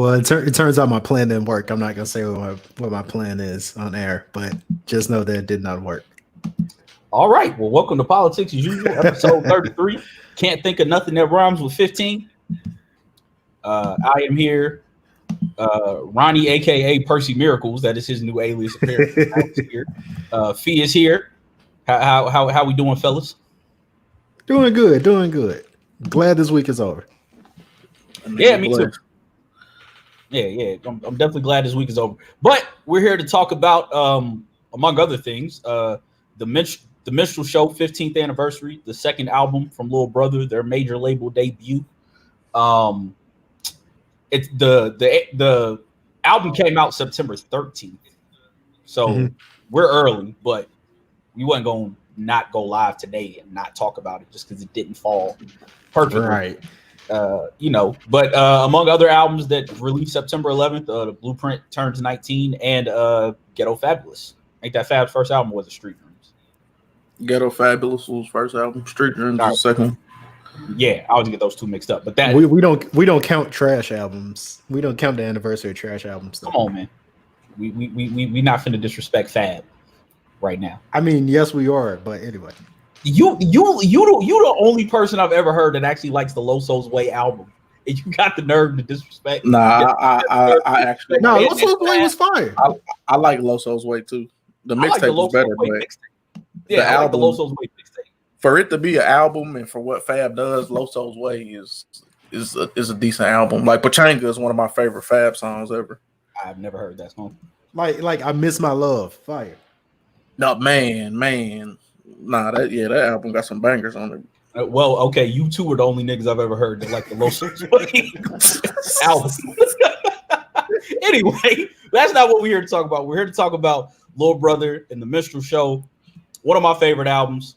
Well, it turns out my plan didn't work. I'm not gonna say what my plan is on air, but just know that it did not work. All right. Well, welcome to Politics as Usual, episode 33. Can't think of nothing that rhymes with 15. I am here. Ronnie, aka Percy Miracles, that is his new alias. Apparently, here. Fee is here. How we doing, fellas? Doing good. Glad this week is over. Yeah, me too. Yeah. I'm definitely glad this week is over. But we're here to talk about, among other things, the Minstrel Show 15th anniversary, the second album from Lil Brother, their major label debut. It's the album came out September 13th, so we're early, but we wasn't going to not go live today and not talk about it just because it didn't fall perfectly. Right. But among other albums that released September 11th, the Blueprint turns 19 and Ghetto Fabulous. Ain't that Fab's first album was the Street Dreams? Ghetto Fabulous was first album. Street Dreams was second. Yeah, I always get those two mixed up. But that we don't count trash albums. We don't count the anniversary of trash albums. Come on, man. We not finna disrespect Fab right now. I mean, yes, we are, but anyway. You the only person I've ever heard that actually likes the Loso's Way album. And you got the nerve to disrespect. Nah, I actually Loso's Way was fire. I like Loso's Way too. The mixtape was better, but the album, like the Loso's Way mixtape. For it to be an album and for what Fab does, Loso's Way is a decent album. Like Pachanga is one of my favorite Fab songs ever. I've never heard that song. Like I Miss My Love, fire. No, man. Nah, that album got some bangers on it. Well, okay, you two are the only niggas I've ever heard that like the Loso's Way album. Anyway, that's not what we're here to talk about. We're here to talk about Lil Brother and the Minstrel Show. One of my favorite albums.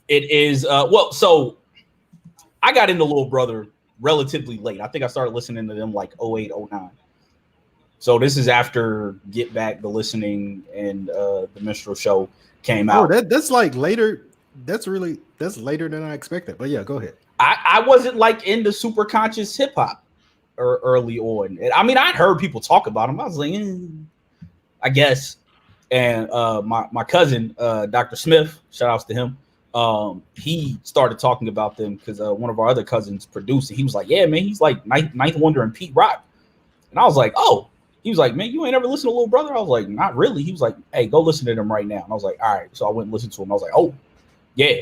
It is so I got into Lil Brother relatively late. I think I started listening to them like 08, 09. So this is after Get Back, The Listening, and the Minstrel Show came out. That's like later. That's later than I expected. But yeah, go ahead. I wasn't like into super conscious hip hop early on. I mean, I'd heard people talk about them. I was like, I guess. And my cousin, Dr. Smith, shout outs to him. He started talking about them because one of our other cousins produced it. He was like, yeah, man, he's like Ninth Wonder and Pete Rock. And I was like, oh. He was like, man, you ain't ever listened to Lil Brother? I was like, not really. He was like, hey, go listen to them right now. And I was like, all right. So I went and listened to him. I was like, oh, yeah.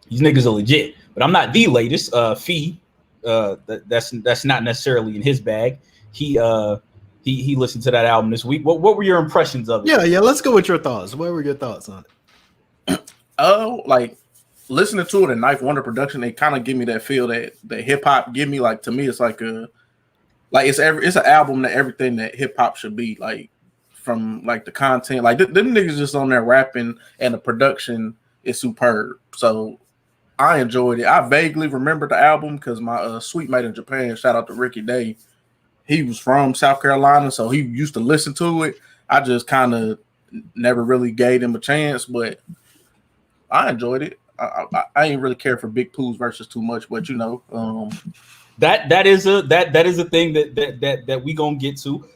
These niggas are legit. But I'm not the latest. Fee, that's not necessarily in his bag. He listened to that album this week. What were your impressions of it? Yeah. Let's go with your thoughts. What were your thoughts on it? Like listening to it in Ninth Wonder production, they kind of give me that feel that hip hop give me. Like to me, it's like it's an album that everything that hip hop should be, like from like the content. Like them niggas just on there rapping, and the production is superb. So I enjoyed it. I vaguely remember the album because my sweet mate in Japan, shout out to Ricky Day. He was from South Carolina, so he used to listen to it. I just kind of never really gave him a chance, but I enjoyed it. I ain't really care for Big Pooh's verses too much, but that is a thing that we gonna get to.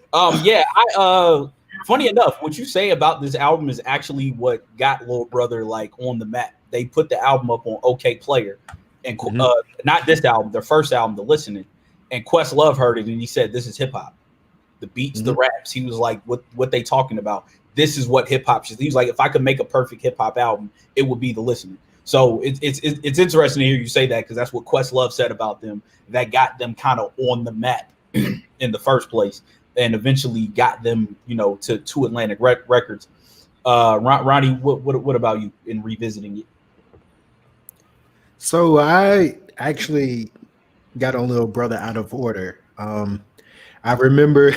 Funny enough, what you say about this album is actually what got Lil Brother like on the map. They put the album up on OK Player, and not this album, their first album, The Listening. And Questlove heard it and he said, this is hip hop. The beats, the raps. He was like, what they talking about? This is what hip hop should. He was like, if I could make a perfect hip hop album, it would be The Listening. So it's interesting to hear you say that because that's what Questlove said about them. That got them kind of on the map in the first place and eventually got them, to Atlantic Records. Ronnie, what about you in revisiting it? So I actually got on Lil Brother out of order. I remember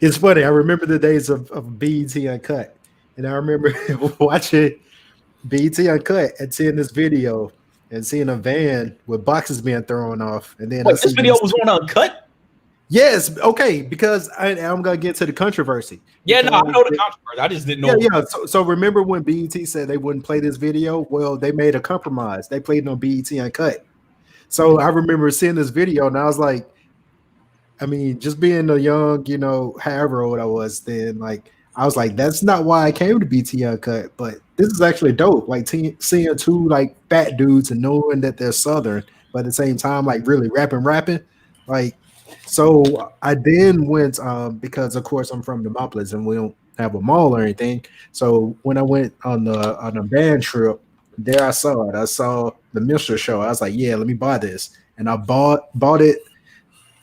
it's funny. I remember the days of BET Uncut, and I remember watching BET Uncut and seeing this video and seeing a van with boxes being thrown off. And then this video was on Uncut. Yes, okay, because I'm gonna get to the controversy. Yeah, no, I know the controversy. I just didn't know. Yeah. So remember when BET said they wouldn't play this video? Well, they made a compromise. They played it on BET Uncut. So I remember seeing this video, and I was like, I mean, just being a young, however old I was then, like I was like, that's not why I came to BT Uncut, but this is actually dope. Like seeing two like fat dudes and knowing that they're Southern, but at the same time, like really rapping. Like, so I then went because of course I'm from Demopolis and we don't have a mall or anything. So when I went on the band trip, there I saw it. I saw the Minstrel show. I was like, yeah, let me buy this. And I bought it,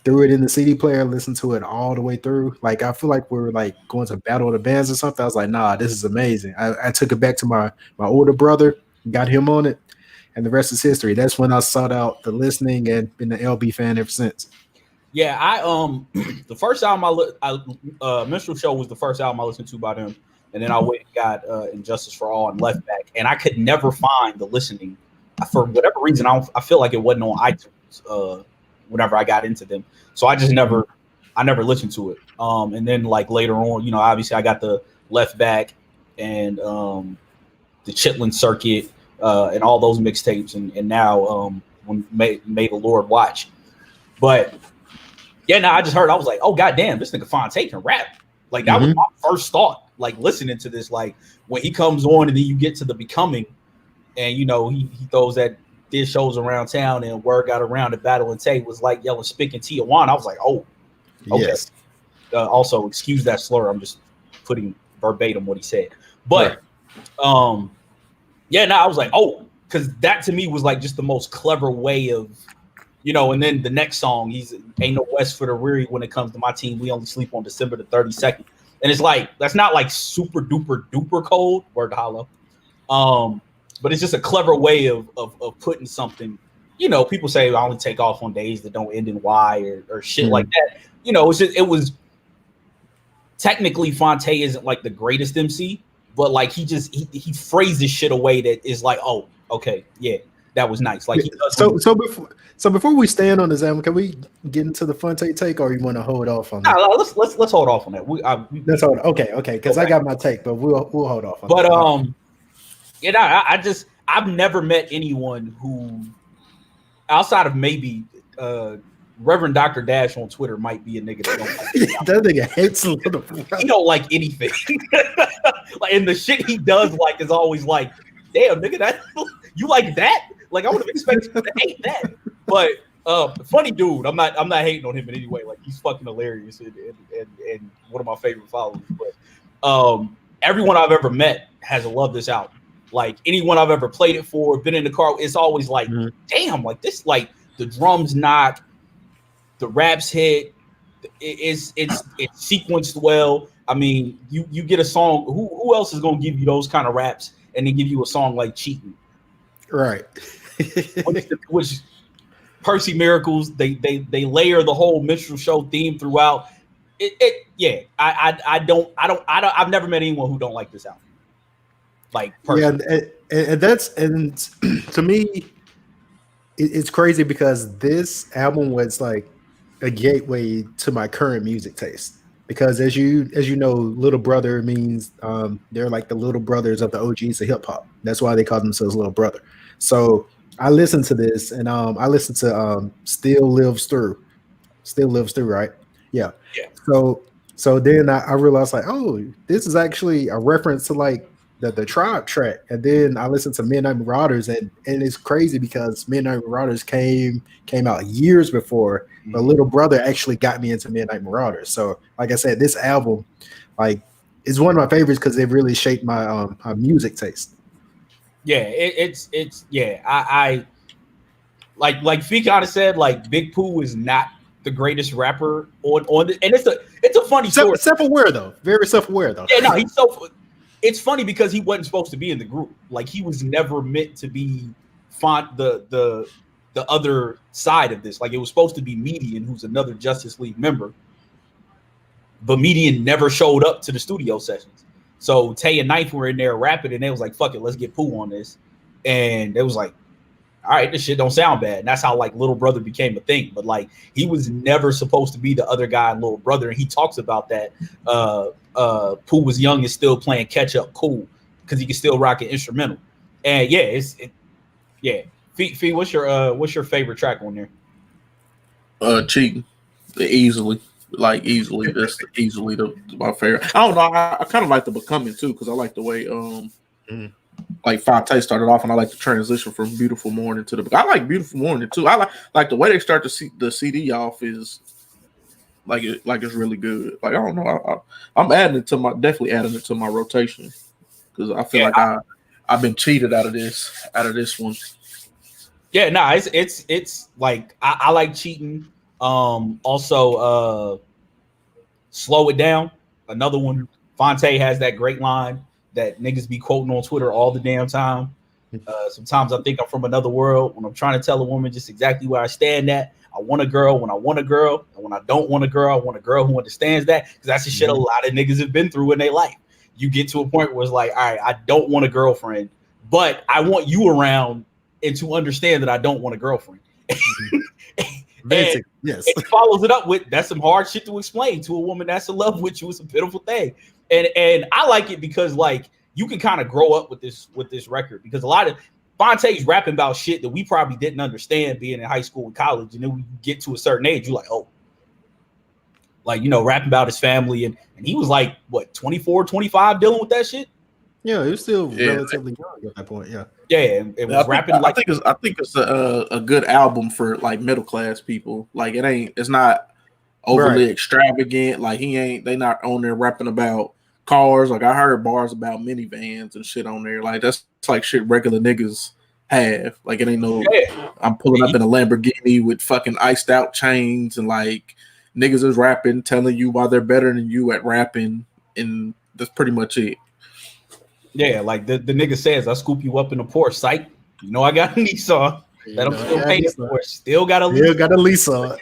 threw it in the CD player, listened to it all the way through. Like I feel like we were like going to battle of the bands or something. I was like, nah, this is amazing. I took it back to my older brother, got him on it, and the rest is history. That's when I sought out the listening and been an LB fan ever since. Yeah, I the first album Minstrel Show was the first album I listened to by them, and then I went and got Injustice for All and Left Back, and I could never find the listening for whatever reason. I feel like it wasn't on iTunes whenever I got into them, so I never listened to it. And then like later on, obviously I got the Left Back and the Chitlin Circuit and all those mixtapes, and now when May the Lord Watch, but. Yeah, no, I just heard. I was like, "Oh goddamn, this nigga Phonte can rap." Like that was my first thought. Like listening to this, like when he comes on, and then you get to the Becoming, and he throws that did shows around town, and word got around that Battle and Tay was like yelling "Spick and Tijuana." I was like, "Oh, okay." Yes. Also, excuse that slur. I'm just putting verbatim what he said, but yeah, no, I was like, "Oh," because that to me was like just the most clever way of. And then the next song, he's ain't no West for the weary when it comes to my team. We only sleep on December the 32nd. And it's like, that's not like super duper cold, word to hollow. But it's just a clever way of putting something, people say I only take off on days that don't end in Y or shit like that. It's just, it was technically Phonte isn't like the greatest MC, but like he phrased this shit away that is like, oh, okay, yeah. That was nice. Like so before we stand on this album, can we get into the Phonte take, or you want to hold off on that? Let's hold off on that. Let's hold. Okay, because I got my take, but we'll hold off. On that. I've never met anyone who, outside of maybe Reverend Dr. Dash on Twitter, might be a nigga that don't like that nigga hates a little. He don't like anything. Like, and the shit he does like is always like, damn nigga, that you like that? Like I would have expected you to hate that, but funny dude. I'm not hating on him in any way. Like he's fucking hilarious and one of my favorite followers. But everyone I've ever met has loved this album. Like anyone I've ever played it for, been in the car, it's always like, damn, like this, like the drums knock, the raps hit, it's sequenced well. I mean, you get a song. Who else is gonna give you those kind of raps and then give you a song like Cheating? Right. which Percy Miracles, they layer the whole Minstrel Show theme throughout. I've never met anyone who don't like this album. Like personally. Yeah, and to me, it's crazy because this album was like a gateway to my current music taste. Because as you know, Little Brother means they're like the little brothers of the OGs of hip hop. That's why they call themselves Little Brother. So I listened to this, and I listened to Still Lives Through, right? Yeah. So then I realized like, oh, this is actually a reference to like the Tribe track. And then I listened to Midnight Marauders, and it's crazy because Midnight Marauders came out years before, but Little Brother actually got me into Midnight Marauders. So like I said, this album like is one of my favorites because it really shaped my my music taste. Yeah, it's I like Fee said, like Big Pooh is not the greatest rapper on the, and it's a funny story. Self-aware though, very self-aware though. Yeah, no, it's funny because he wasn't supposed to be in the group. Like he was never meant to be the other side of this. Like it was supposed to be Median, who's another Justice League member, but Median never showed up to the studio sessions. So Tay and Knife were in there rapping, and they was like, "Fuck it, let's get Pooh on this." And it was like, "All right, this shit don't sound bad." And that's how like Little Brother became a thing. But like he was never supposed to be the other guy in Little Brother, and he talks about that. Pooh was young and still playing catch up cool because he can still rock an instrumental. And yeah, Fee, what's your favorite track on there? Cheating. easily. Like easily, that's easily my favorite. I don't know. I kind of like the Becoming too because I like the way like Phonte started off, and I like the transition from Beautiful Morning to the. I like Beautiful Morning too. I like the way they start the CD off is like it's really good. Like I don't know. I'm definitely adding it to my rotation because I feel like I've been cheated out of this one. Yeah, no, it's like I like cheating. Also, Slow It Down. Another one. Phonte has that great line that niggas be quoting on Twitter all the damn time. Sometimes I think I'm from another world when I'm trying to tell a woman just exactly where I stand at. I want a girl when I want a girl, and when I don't want a girl, I want a girl who understands that because that's the shit a lot of niggas have been through in their life. You get to a point where it's like, all right, I don't want a girlfriend, but I want you around and to understand that I don't want a girlfriend. Basic, yes. It follows it up with that's some hard shit to explain to a woman that's in love with you. It's a pitiful thing, and I like it because like you can kind of grow up with this record because a lot of Phonte's rapping about shit that we probably didn't understand being in high school and college, and then we get to a certain age, you're like, oh, like rapping about his family, and he was like what 24, 25 dealing with that shit. Yeah, he was still relatively young at that point. Yeah. Yeah, it was rapping like I think it's a good album for like middle class people. Like it's not overly extravagant. Like they not on there rapping about cars. Like I heard bars about minivans and shit on there. Like that's like shit regular niggas have. Like it ain't no I'm pulling up in a Lamborghini with fucking iced out chains and like niggas is rapping, telling you why they're better than you at rapping, and that's pretty much it. Yeah, like the nigga says, I scoop you up in the Porsche, psych. I got a Nissan that I'm still paying for. Still got a Lisa.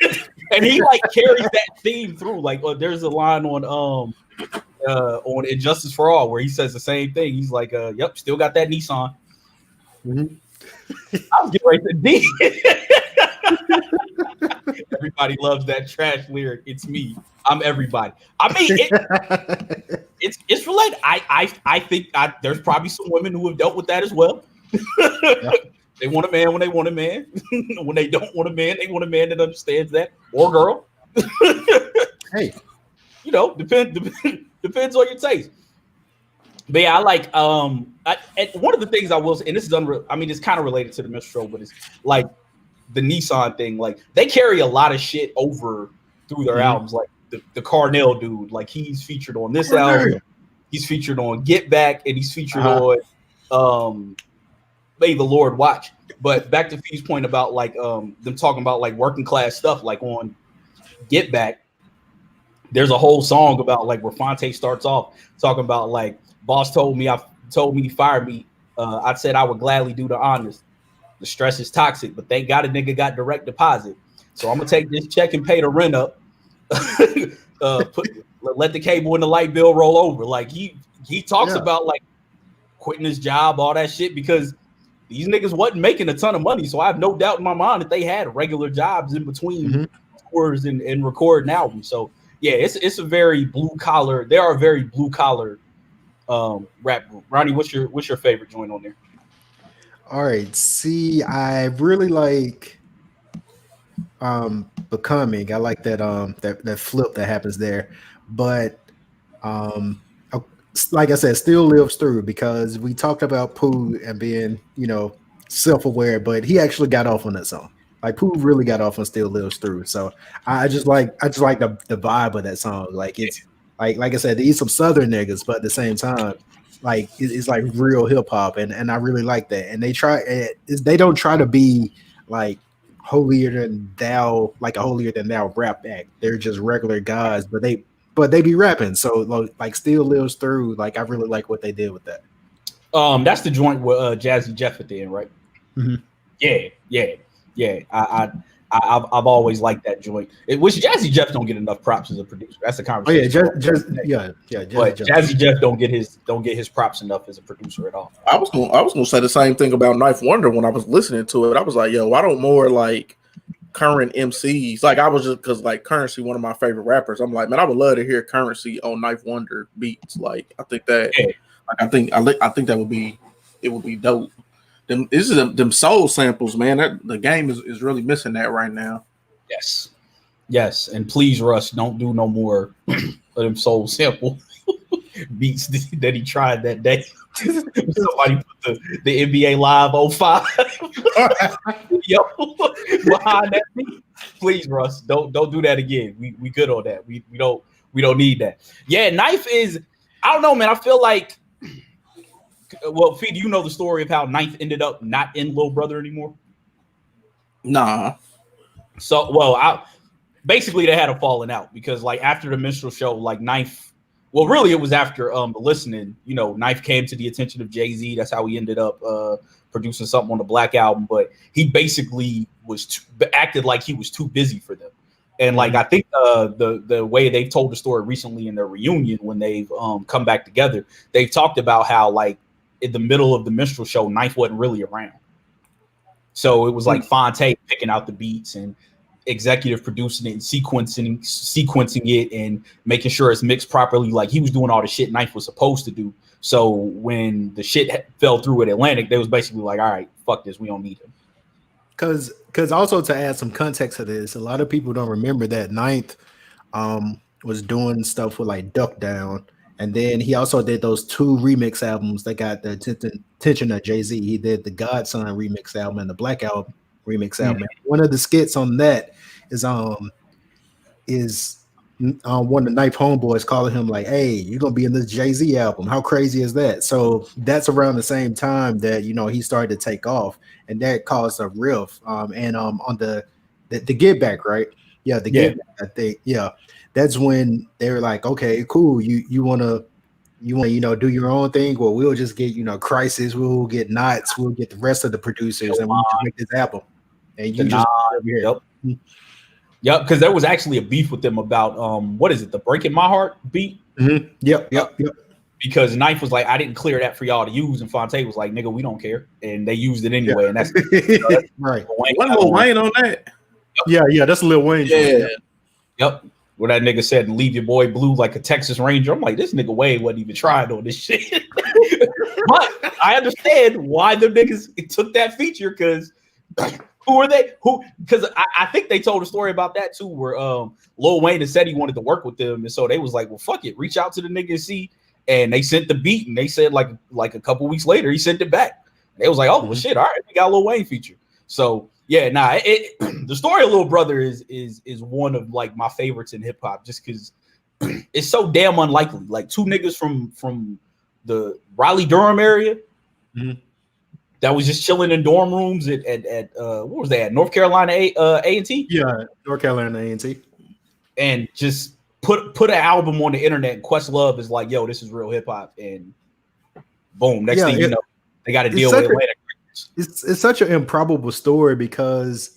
And he like carries that theme through. Like there's a line on Injustice for All where he says the same thing. He's like, yep, still got that Nissan. Mm-hmm. I was getting right to D. Everybody loves that trash lyric. It's me. I'm everybody. I mean, it's related. I think there's probably some women who have dealt with that as well. They want a man when they want a man. When they don't want a man, they want a man that understands that, or girl. Hey, depends on your taste. But yeah, I like and one of the things I will say, and this is it's kind of related to the Minstrel, but it's like the Nissan thing. Like they carry a lot of shit over through their albums. Like the Carnell dude, like he's featured on this album. He's featured on Get Back, and he's featured on May the Lord Watch. But back to Fee's point about like them talking about like working class stuff, like on Get Back, there's a whole song about like where Phonte starts off talking about like boss told me he fired me. I said I would gladly do the honors. The stress is toxic, but thank God a nigga got direct deposit. So I'm gonna take this check and pay the rent up. Let the cable and the light bill roll over. Like he talks about like quitting his job, all that shit, because these niggas wasn't making a ton of money. So I have no doubt in my mind that they had regular jobs in between tours and recording albums. So yeah, it's a very blue collar. They are a very blue collar rap group. Ronnie, what's your favorite joint on there? All right. See, I really like Becoming. I like that that flip that happens there. But like I said, still lives through because we talked about Pooh and being, self-aware, but he actually got off on that song. Like Pooh really got off on Still Lives Through. So I just like the vibe of that song. Like it's like I said, these some Southern niggas, but at the same time, like it's like real hip hop, and I really like that. And they don't try to be like holier than thou, like a holier than thou rap act. They're just regular guys, but they be rapping. So like Still Lives Through. Like I really like what they did with that. That's the joint with Jazzy Jeff at the end, right? Mm-hmm. Yeah. I've always liked that joint. Which Jazzy Jeff don't get enough props as a producer. That's the conversation. But Jazzy Jeff don't get his props enough as a producer at all. I was gonna say the same thing about Knife Wonder when I was listening to it. I was like, yo, why don't more like current MCs? Like I was just because like Currency, one of my favorite rappers. I'm like, man, I would love to hear Currency on Knife Wonder beats. Like I think that, I think that would be dope. Them soul samples, man. The game is really missing that right now. Yes. Yes, and please, Russ, don't do no more of them soul sample beats that he tried that day. Somebody put the NBA Live 05 yo behind that beat. Please, Russ, don't do that again. We good on that. We don't need that. Yeah, Knife is. I don't know, man. I feel like. Well, Fee, do you know the story of how Knife ended up not in Lil Brother anymore? Nah. So, well, basically they had a falling out because like after the Minstrel show, like Knife, well, really it was after the Listening, you know, Knife came to the attention of Jay-Z. That's how he ended up producing something on the Black Album, but he basically acted like he was too busy for them. And like I think the way they've told the story recently in their reunion when they've come back together, they've talked about how like in the middle of the Minstrel show, Knife wasn't really around. So it was like Phonte picking out the beats and executive producing it and sequencing it and making sure it's mixed properly. Like he was doing all the shit Knife was supposed to do. So when the shit fell through at Atlantic, they was basically like, all right, fuck this. We don't need him. Because also to add some context to this, a lot of people don't remember that Ninth was doing stuff with like Duck Down. And then he also did those 2 remix albums that got the attention of Jay-Z. He did the Godson remix album and the Black Album remix album. And one of the skits on that is one of the Knife homeboys calling him like, "Hey, you're gonna be in this Jay-Z album. How crazy is that?" So that's around the same time that he started to take off, and that caused a riff. On the Get Back, right? Yeah, the Get Back. I think that's when they were like, "Okay, cool. You wanna do your own thing. Well, we'll just get Crisis. We'll get Knots. We'll get the rest of the producers, and we'll just make this album." And you just Yep, because there was actually a beef with them about what is it, the Breaking My Heart beat? Mm-hmm. Yep. Because Knife was like, I didn't clear that for y'all to use, and Phonte was like, nigga, we don't care, and they used it anyway, and that's right. One Lil Wayne on that. Yeah, that's Lil Wayne. Yeah. Yep. Where that nigga said, "Leave your boy blue like a Texas Ranger." I'm like, this nigga Wayne wasn't even trying on this shit. But I understand why the niggas took that feature because. Who are they? Because I think they told a story about that too, where Lil Wayne had said he wanted to work with them, and so they was like, "Well, fuck it, reach out to the nigga and see." And they sent the beat, and they said like a couple weeks later, he sent it back. And they was like, "Oh well, shit, all right, we got a Lil Wayne feature." So yeah, the story of Lil Brother is one of like my favorites in hip hop, just because it's so damn unlikely. Like 2 niggas from the Raleigh-Durham area. Mm-hmm. That was just chilling in dorm rooms at what was that? North Carolina A&T? Yeah, North Carolina A&T. And just put an album on the internet, and Questlove is like, yo, this is real hip hop, and boom, next thing you know, they got to deal with Atlantic. It's such an improbable story because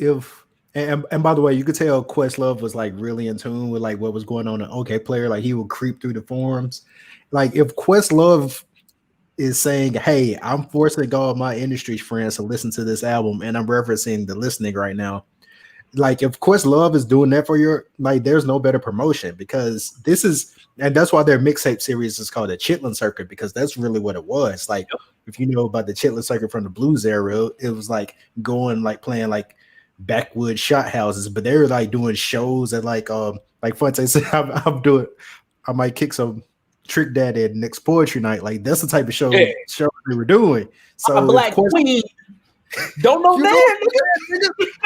and by the way, you could tell Questlove was like really in tune with like what was going on in OK Player. Like he would creep through the forums. Like if Questlove is saying, "Hey, I'm forcing all my industry friends to listen to this album," and I'm referencing the Listening right now. Like, if Questlove is doing that for your, like, there's no better promotion because this is, and that's why their mixtape series is called the Chitlin Circuit because that's really what it was. Like, if you know about the Chitlin Circuit from the blues era, it was like going like playing like backwood shot houses, but they were like doing shows at like Phonte said, I might kick some Trick Daddy at next poetry night. Like that's the type of show they were doing. So I'm a black queen. Don't know that.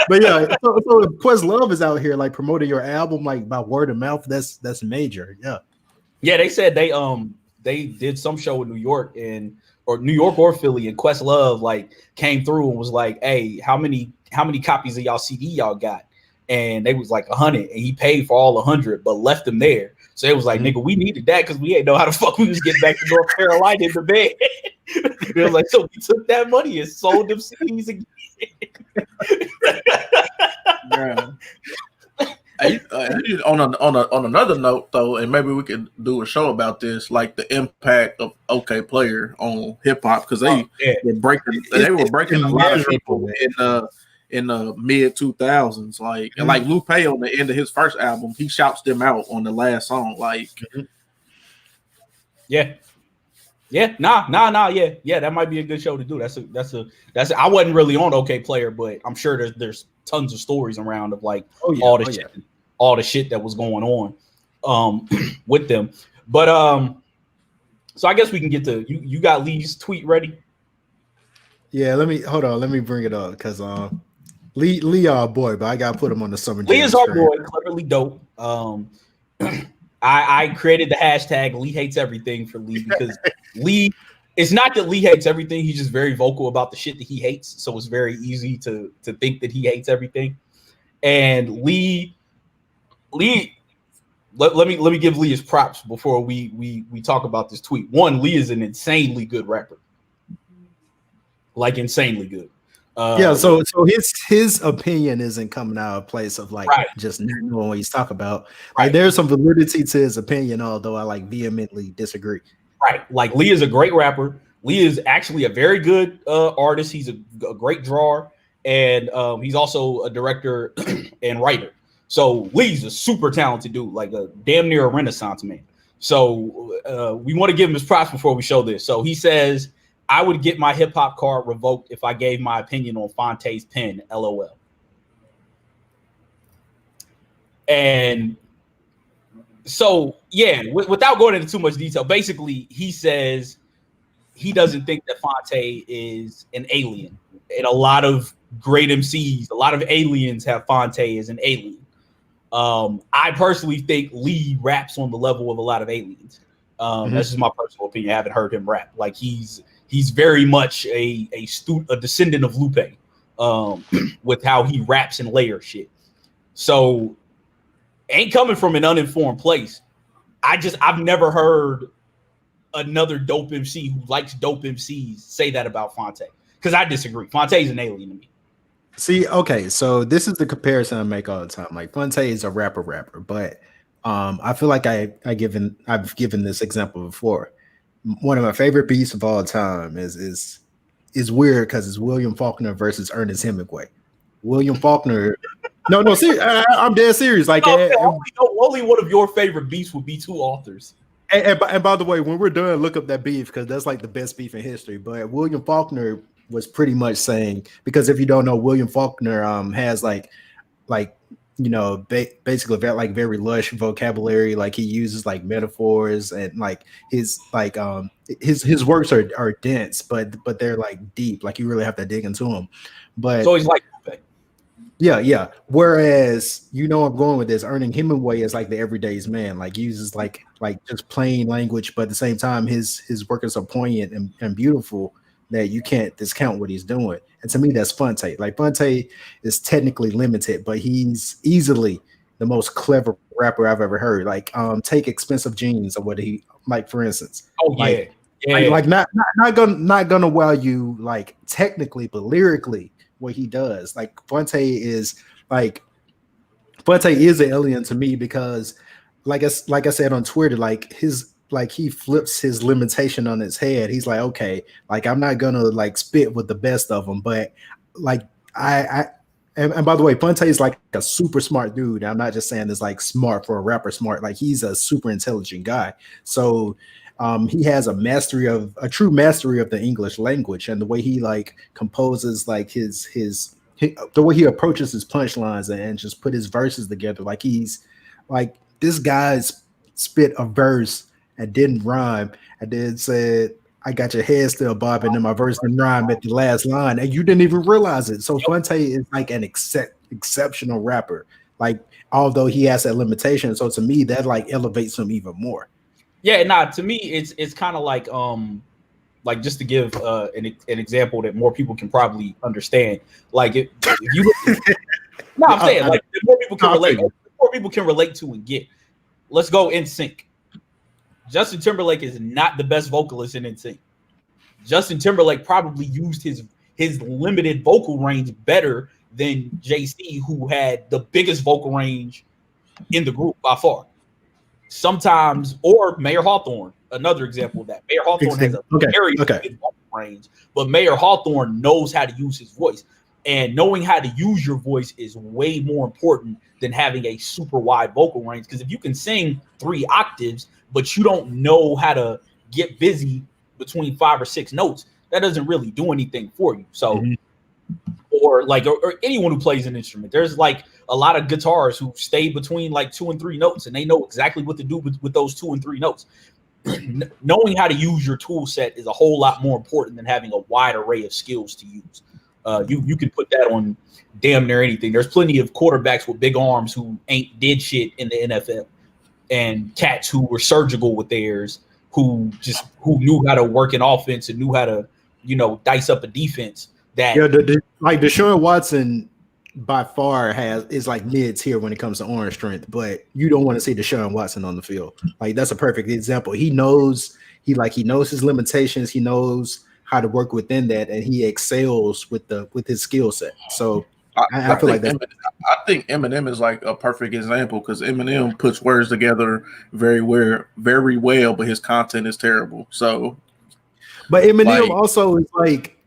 But yeah, so if Questlove is out here like promoting your album like by word of mouth, that's major. Yeah, they said they did some show in New York or Philly, and Questlove like came through and was like, "Hey, how many copies of y'all CD y'all got?" And they was like 100, and he paid for all 100, but left them there. So it was like, nigga, we needed that because we ain't know how the fuck we was getting back to North Carolina in the bed. It was like, so we took that money and sold them CDs again. On another note, though, and maybe we could do a show about this, like the impact of OK Player on hip hop, because they were breaking a lot of people in the mid 2000s, like and like Lupe on the end of his first album, he shouts them out on the last song, like yeah, that might be a good show to do. That's I wasn't really on OK Player, but I'm sure there's tons of stories around of like all all the shit that was going on with them. But so I guess we can get to you got Lee's tweet ready? Yeah, let me bring it up because Lee our boy, but I gotta put him on the summer Lee jam is our train. boy, cleverly dope. I created the hashtag Lee hates everything for Lee because Lee, it's not that Lee hates everything, he's just very vocal about the shit that he hates. So it's very easy to think that he hates everything. And Lee, let me give Lee his props before we talk about this tweet. One, Lee is an insanely good rapper. Like insanely good. Yeah, so his opinion isn't coming out of a place of like right. just not knowing what he's talking about. Like there's some validity to his opinion, although I like vehemently disagree. Right, like Lee is a great rapper. Lee is actually a very good artist. He's a great drawer, and he's also a director and writer. So Lee's a super talented dude, like a damn near a Renaissance man. So we want to give him his props before we show this. So he says, I would get my hip hop card revoked if I gave my opinion on Phonte's pen, LOL. And so, yeah, without going into too much detail, basically he says he doesn't think that Phonte is an alien. And a lot of great MCs, a lot of aliens have Phonte as an alien. I personally think Lee raps on the level of a lot of aliens. That's just my personal opinion. I haven't heard him rap. Like he's very much a descendant of Lupe with how he raps and layers shit. So ain't coming from an uninformed place. I've never heard another dope MC who likes dope MCs say that about Phonte. Because I disagree. Phonte is an alien to me. See, okay, so this is the comparison I make all the time. Like Phonte is a rapper, but I feel like I've given this example before. One of my favorite beats of all time is weird because it's William Faulkner versus Ernest Hemingway. William Faulkner, no, I'm dead serious. Like only one of your favorite beats would be two authors. And by the way, when we're done, look up that beef because that's like the best beef in history. But William Faulkner was pretty much saying, because if you don't know, William Faulkner has like you know, basically very lush vocabulary. Like he uses like metaphors and like his works are dense, but they're like deep. Like you really have to dig into them. But so he's like, yeah. Whereas you know I'm going with this. Ernest Hemingway is like the everyday's man. Like uses like just plain language, but at the same time his work is so poignant and beautiful that you can't discount what he's doing. And to me, that's Phonte. Like Phonte is technically limited, but he's easily the most clever rapper I've ever heard. Like, take Expensive Jeans or what he like, for instance. Oh yeah, like not gonna wow you like technically, but lyrically, what he does. Like Phonte is an alien to me because, like I said on Twitter, he flips his limitation on his head. He's like, okay, like I'm not gonna like spit with the best of them, but like and by the way, Phonte is like a super smart dude. I'm not just saying this like smart for a rapper smart. Like he's a super intelligent guy. So he has a true mastery of the English language and the way he like composes like his the way he approaches his punchlines and just put his verses together. Like he's like this guy's spit a verse and didn't rhyme, and then said, I got your head still bobbing, and my verse didn't rhyme at the last line, and you didn't even realize it. So Phonte is like an exceptional rapper, like although he has that limitation. So to me, that like elevates him even more. Yeah, to me, it's kind of like just to give an example that more people can probably understand. Like if you, I'm saying like more people can relate, more people can relate to and get. Let's go NSYNC. Justin Timberlake is not the best vocalist in NSYNC. Justin Timberlake probably used his limited vocal range better than JC, who had the biggest vocal range in the group by far. Sometimes, or Mayor Hawthorne, another example of that. Mayor Hawthorne has a very good vocal range, but Mayor Hawthorne knows how to use his voice. And knowing how to use your voice is way more important than having a super wide vocal range. Because if you can sing 3 octaves, but you don't know how to get busy between 5 or 6 notes, that doesn't really do anything for you. So or like or anyone who plays an instrument. There's like a lot of guitarists who stay between like 2 and 3 notes, and they know exactly what to do with those 2 and 3 notes. Knowing how to use your tool set is a whole lot more important than having a wide array of skills to use. You can put that on damn near anything. There's plenty of quarterbacks with big arms who ain't did shit in the NFL, and cats who were surgical with theirs, who knew how to work an offense and knew how to, dice up a defense. That like Deshaun Watson by far is like mid tier when it comes to arm strength, but you don't want to see Deshaun Watson on the field. Like that's a perfect example. He knows his limitations. He knows how to work within that, and he excels with his skill set. So I feel like that. I think Eminem is like a perfect example because Eminem puts words together very well, but his content is terrible. So, but Eminem also is like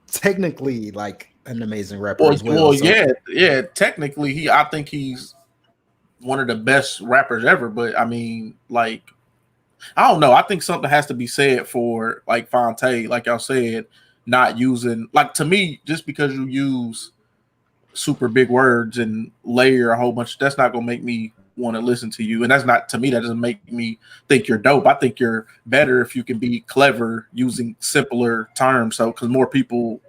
technically like an amazing rapper as well. Yeah. Technically, I think he's one of the best rappers ever. But I mean, like, I don't know. I think something has to be said for like Phonte, like y'all said, not using like to me just because you use super big words and layer a whole bunch. That's not gonna make me want to listen to you, and that's not to me. That doesn't make me think you're dope. I think you're better if you can be clever using simpler terms. So because more people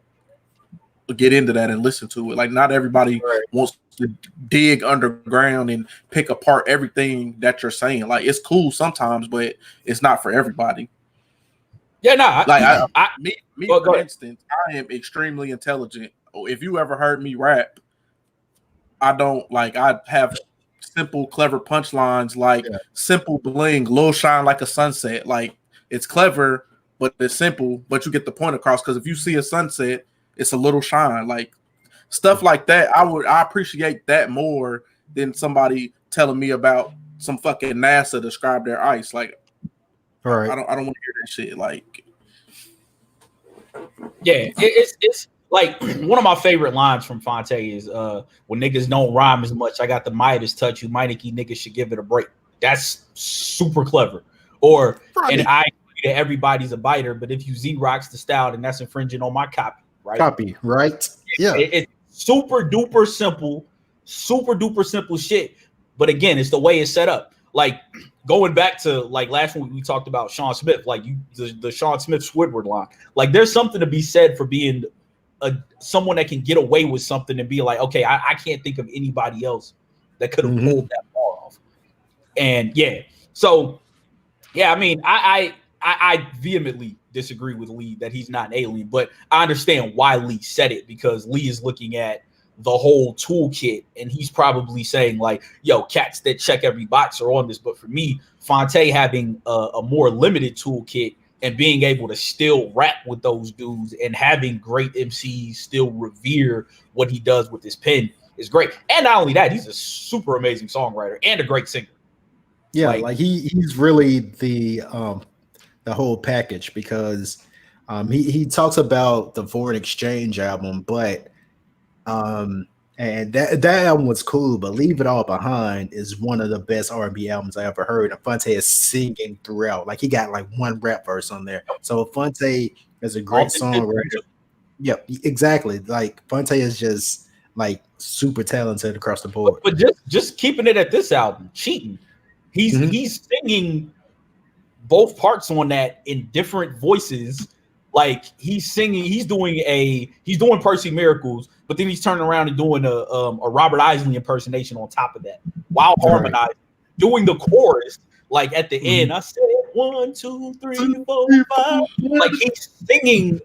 get into that and listen to it. Like not everybody wants to dig underground and pick apart everything that you're saying. Like it's cool sometimes, but it's not for everybody. Yeah, no. For instance, I am extremely intelligent. If you ever heard me rap, I have simple, clever punchlines like simple bling, little shine like a sunset. Like it's clever, but it's simple, but you get the point across. Because if you see a sunset, it's a little shine. Like stuff like that. I appreciate that more than somebody telling me about some fucking NASA describe their ice. Like, all right, I don't want to hear that shit. Like, yeah, it's like one of my favorite lines from Phonte is when niggas don't rhyme as much, I got the Midas touch. You Meineke niggas should give it a break. That's super clever. Or and I agree that everybody's a biter, but if you Xerox the style, then that's infringing on my copy, right? Yeah. It's super duper simple shit. But again, it's the way it's set up. Like going back to like last week we talked about Sean Smith, like the Sean Smith Squidward line. Like there's something to be said for being someone that can get away with something and be like, okay, I can't think of anybody else that could have pulled that bar off. And so I mean, I vehemently disagree with Lee that he's not an alien, but I understand why Lee said it because Lee is looking at the whole toolkit and he's probably saying like, yo, cats that check every box are on this. But for me, Phonte having a more limited toolkit and being able to still rap with those dudes and having great MCs still revere what he does with his pen is great. And not only that, he's a super amazing songwriter and a great singer. Yeah, like he's really the whole package because he talks about the Foreign Exchange album, but and that album was cool, but Leave It All Behind is one of the best R&B albums I ever heard. And Phonte is singing throughout. Like he got like one rap verse on there. So Phonte is a great songwriter. Yep, exactly. Like Phonte is just like super talented across the board. But just keeping it at this album, Cheating. He's singing both parts on that in different voices. Like he's doing Percy Miracles, but then he's turning around and doing a Robert Isley impersonation on top of that while harmonizing, doing the chorus. Like at the end, I said 1, 2, 3, 4, 5. Like he's singing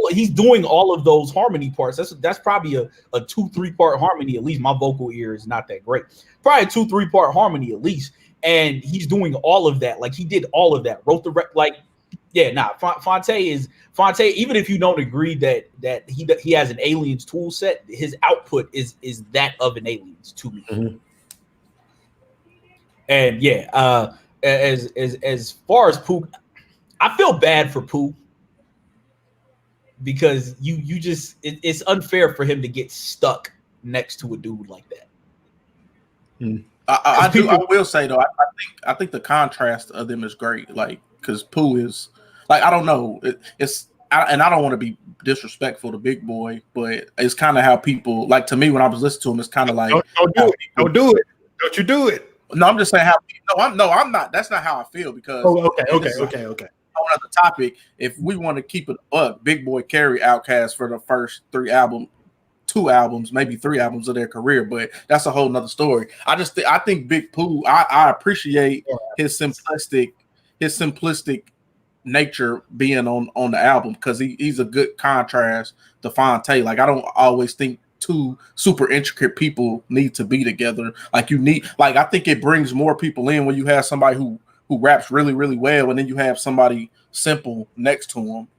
he's doing all of those harmony parts. That's probably a 2-3 part harmony. At least my vocal ear is not that great. Probably a 2-3 part harmony at least. And he's doing all of that. Like he did all of that. Wrote the Phonte. Even if you don't agree that he has an aliens tool set, his output is that of an aliens to me. Mm-hmm. And as far as Pooh, I feel bad for Pooh because you just it's unfair for him to get stuck next to a dude like that. Mm. I will say though, I think the contrast of them is great. Like because Pooh is like I don't know, it's and I don't want to be disrespectful to Big Boy, but it's kind of how people like to me when I was listening to him. It's kind of like don't do it. Don't do it. Don't you do it? No, I'm just saying how. I'm not. That's not how I feel because. Okay. On another topic, if we want to keep it up, Big Boy carried Outkast for the first 2 albums, maybe 3 albums of their career, but that's a whole nother story. I think Big Pooh. I appreciate his simplistic nature being on the album because he's a good contrast to Phonte. Like I don't always think 2 super intricate people need to be together. Like you need, like I think it brings more people in when you have somebody who raps really, really well, and then you have somebody simple next to him.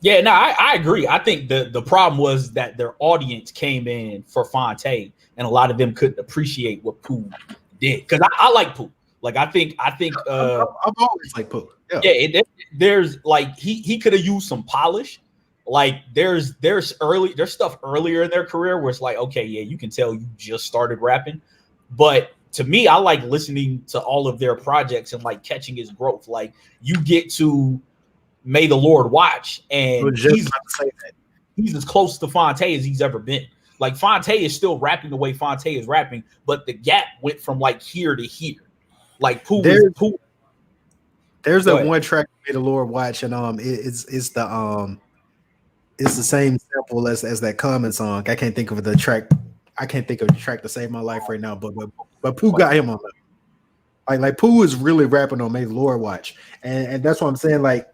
Yeah, no, I agree. I think the problem was that their audience came in for Phonte, and a lot of them couldn't appreciate what Pooh did. Because I like Pooh. Like I think I've always liked Pooh. Yeah, there's like he could have used some polish. Like there's stuff earlier in their career where it's like, okay, yeah, you can tell you just started rapping. But to me, I like listening to all of their projects and like catching his growth. Like you get to May the Lord Watch, and he's as close to Phonte as he's ever been. Like Phonte is still rapping the way Phonte is rapping, but the gap went from like here to here. Like Pooh. There's that one track May the Lord Watch, and it's the same sample as that Common song. I can't think of the track. I can't think of the track to save my life right now, but Pooh got him on that. Like Pooh is really rapping on May the Lord Watch, and that's what I'm saying. Like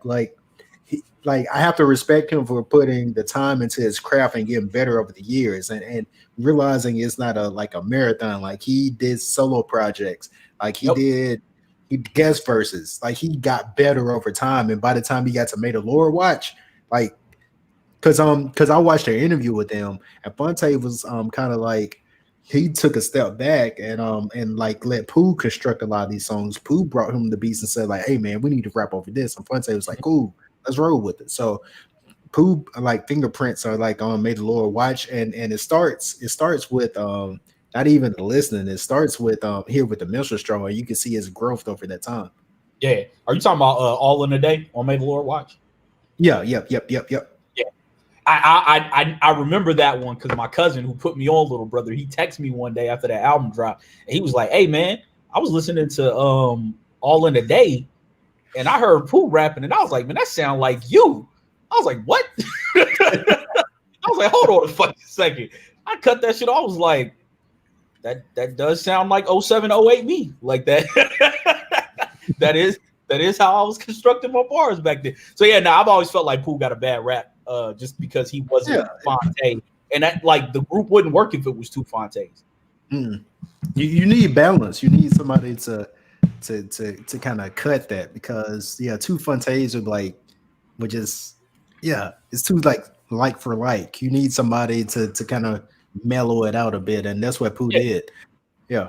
I have to respect him for putting the time into his craft and getting better over the years, and realizing it's not a marathon. Like he did solo projects, like he did guest verses, like he got better over time. And by the time he got to May the Lord Watch, like because I watched their interview with them, and Phonte was kind of like he took a step back and like let Pooh construct a lot of these songs. Pooh brought him the beats and said like, hey man, we need to rap over this, and Phonte was like, cool, let's roll with it. So Pooh like fingerprints are like on May the Lord Watch, and it starts with not even the listening. It starts with here with the Minstrel, and you can see his growth over that time. Yeah, are you talking about All in a Day on May the Lord Watch? Yeah. Yep. Yeah, I remember that one because my cousin who put me on, little brother, he texted me one day after that album dropped, and he was like, "Hey man, I was listening to All in a Day, and I heard Pooh rapping, and I was like, man, that sound like you." I was like, what? I was like, hold on a fucking second. I cut that shit off. I was like, that does sound like 07, 08 me. Like that. that is how I was constructing my bars back then. So yeah, now I've always felt like Pooh got a bad rap just because he wasn't Phonte. And that like the group wouldn't work if it was 2 Phontes. You need balance. You need somebody to kind of cut that, because 2 Phontes would just it's too like for like. You need somebody to kind of mellow it out a bit, and that's what Pooh did. Yeah,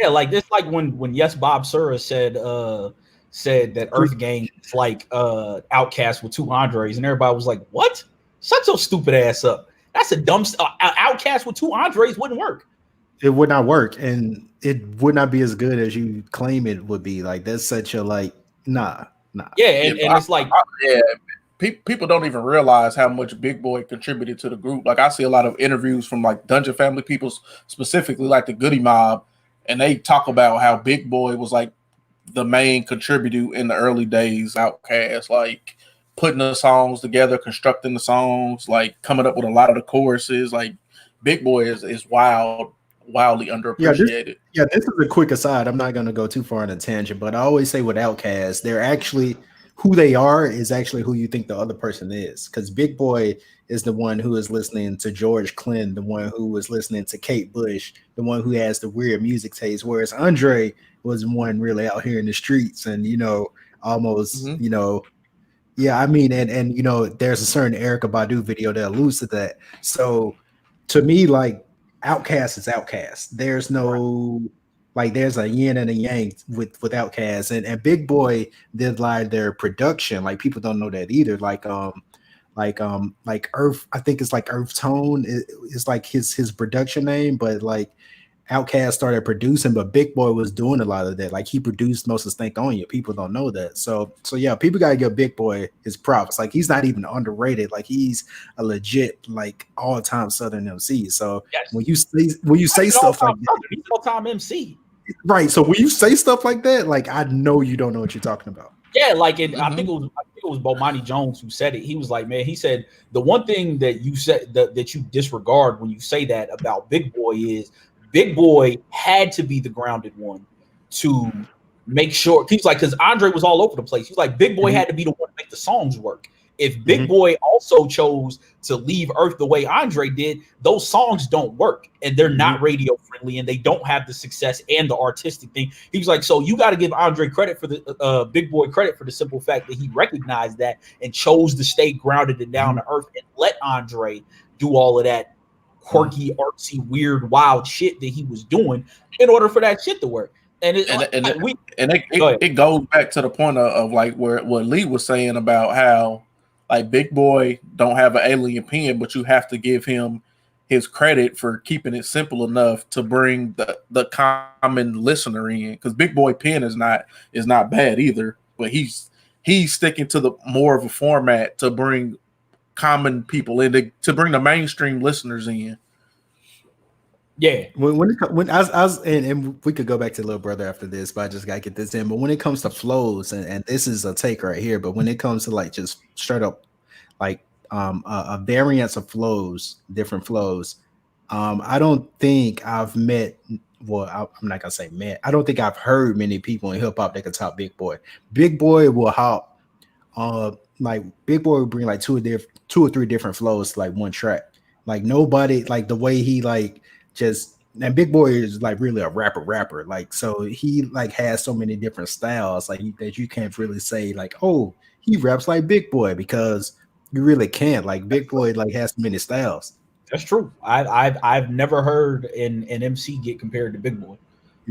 like it's like when Yes Bob Sura said that Earth Gang is like Outkast with 2 Andres, and everybody was like, what? Shut your stupid ass up. That's a dumb Outkast with 2 Andres wouldn't work. It would not work, and it would not be as good as you claim it would be. Like that's such a nah. Yeah, and it's like people don't even realize how much Big Boy contributed to the group. Like I see a lot of interviews from like Dungeon Family people, specifically like the Goody Mob, and they talk about how Big Boy was like the main contributor in the early days. Outkast, like putting the songs together, constructing the songs, like coming up with a lot of the choruses. Like Big Boy is wildly underappreciated. This is a quick aside. I'm not going to go too far on a tangent, but I always say with Outkast, they're actually who they are is actually who you think the other person is. Because Big Boy is the one who is listening to George Clinton, the one who was listening to Kate Bush, the one who has the weird music taste, whereas Andre was one really out here in the streets and almost I mean, and there's a certain Erykah Badu video that alludes to that. So to me, like Outkast is Outkast. There's no there's a yin and a yang with Outkast, and Big Boy did their production. Like people don't know that either. Like Earth, I think it's like Earth Tone is like his production name, but like Outkast started producing, but Big Boy was doing a lot of that. Like he produced most of Stank On You. People don't know that. So yeah, people gotta give Big Boy his props. Like he's not even underrated. Like he's a legit like all-time Southern MC. So when you say stuff like that, he's all-time MC. Right. So when you say stuff like that, like I know you don't know what you're talking about. Yeah, like I think it was Bomani Jones who said it. He was like, man, he said the one thing that you said that you disregard when you say that about Big Boy is Big Boy had to be the grounded one to make sure. He's like, because Andre was all over the place. He's like, Big Boy had to be the one to make the songs work. If Big Boy also chose to leave Earth the way Andre did, those songs don't work and they're not radio friendly and they don't have the success and the artistic thing. He was like, so you got to give Andre credit for the Big Boy credit for the simple fact that he recognized that and chose to stay grounded and down to earth and let Andre do all of that quirky, artsy, weird, wild shit that he was doing in order for that shit to work. And it goes back to the point of like what Lee was saying about how like Big Boy don't have an alien pen, but you have to give him his credit for keeping it simple enough to bring the common listener in. Because Big Boy pen is not bad either, but he's sticking to the more of a format to bring common people in, to bring the mainstream listeners in. Yeah. When I was and we could go back to Little Brother after this, but I just gotta get this in. But when it comes to flows, and this is a take right here, but when it comes to like just straight up like a variance of flows, different flows, I don't think I've met. Well, I'm not gonna say met. I don't think I've heard many people in hip hop that can top Big Boy. Big Boy will hop. Like Big Boy will bring like two or three different flows to like one track. Like nobody like the way he like. Just and Big Boy is like really a rapper, like so he like has so many different styles like that you can't really say like, oh, he raps like Big Boy, because you really can't. Like Big Boy like has many styles. That's true. I've never heard an MC get compared to Big Boy.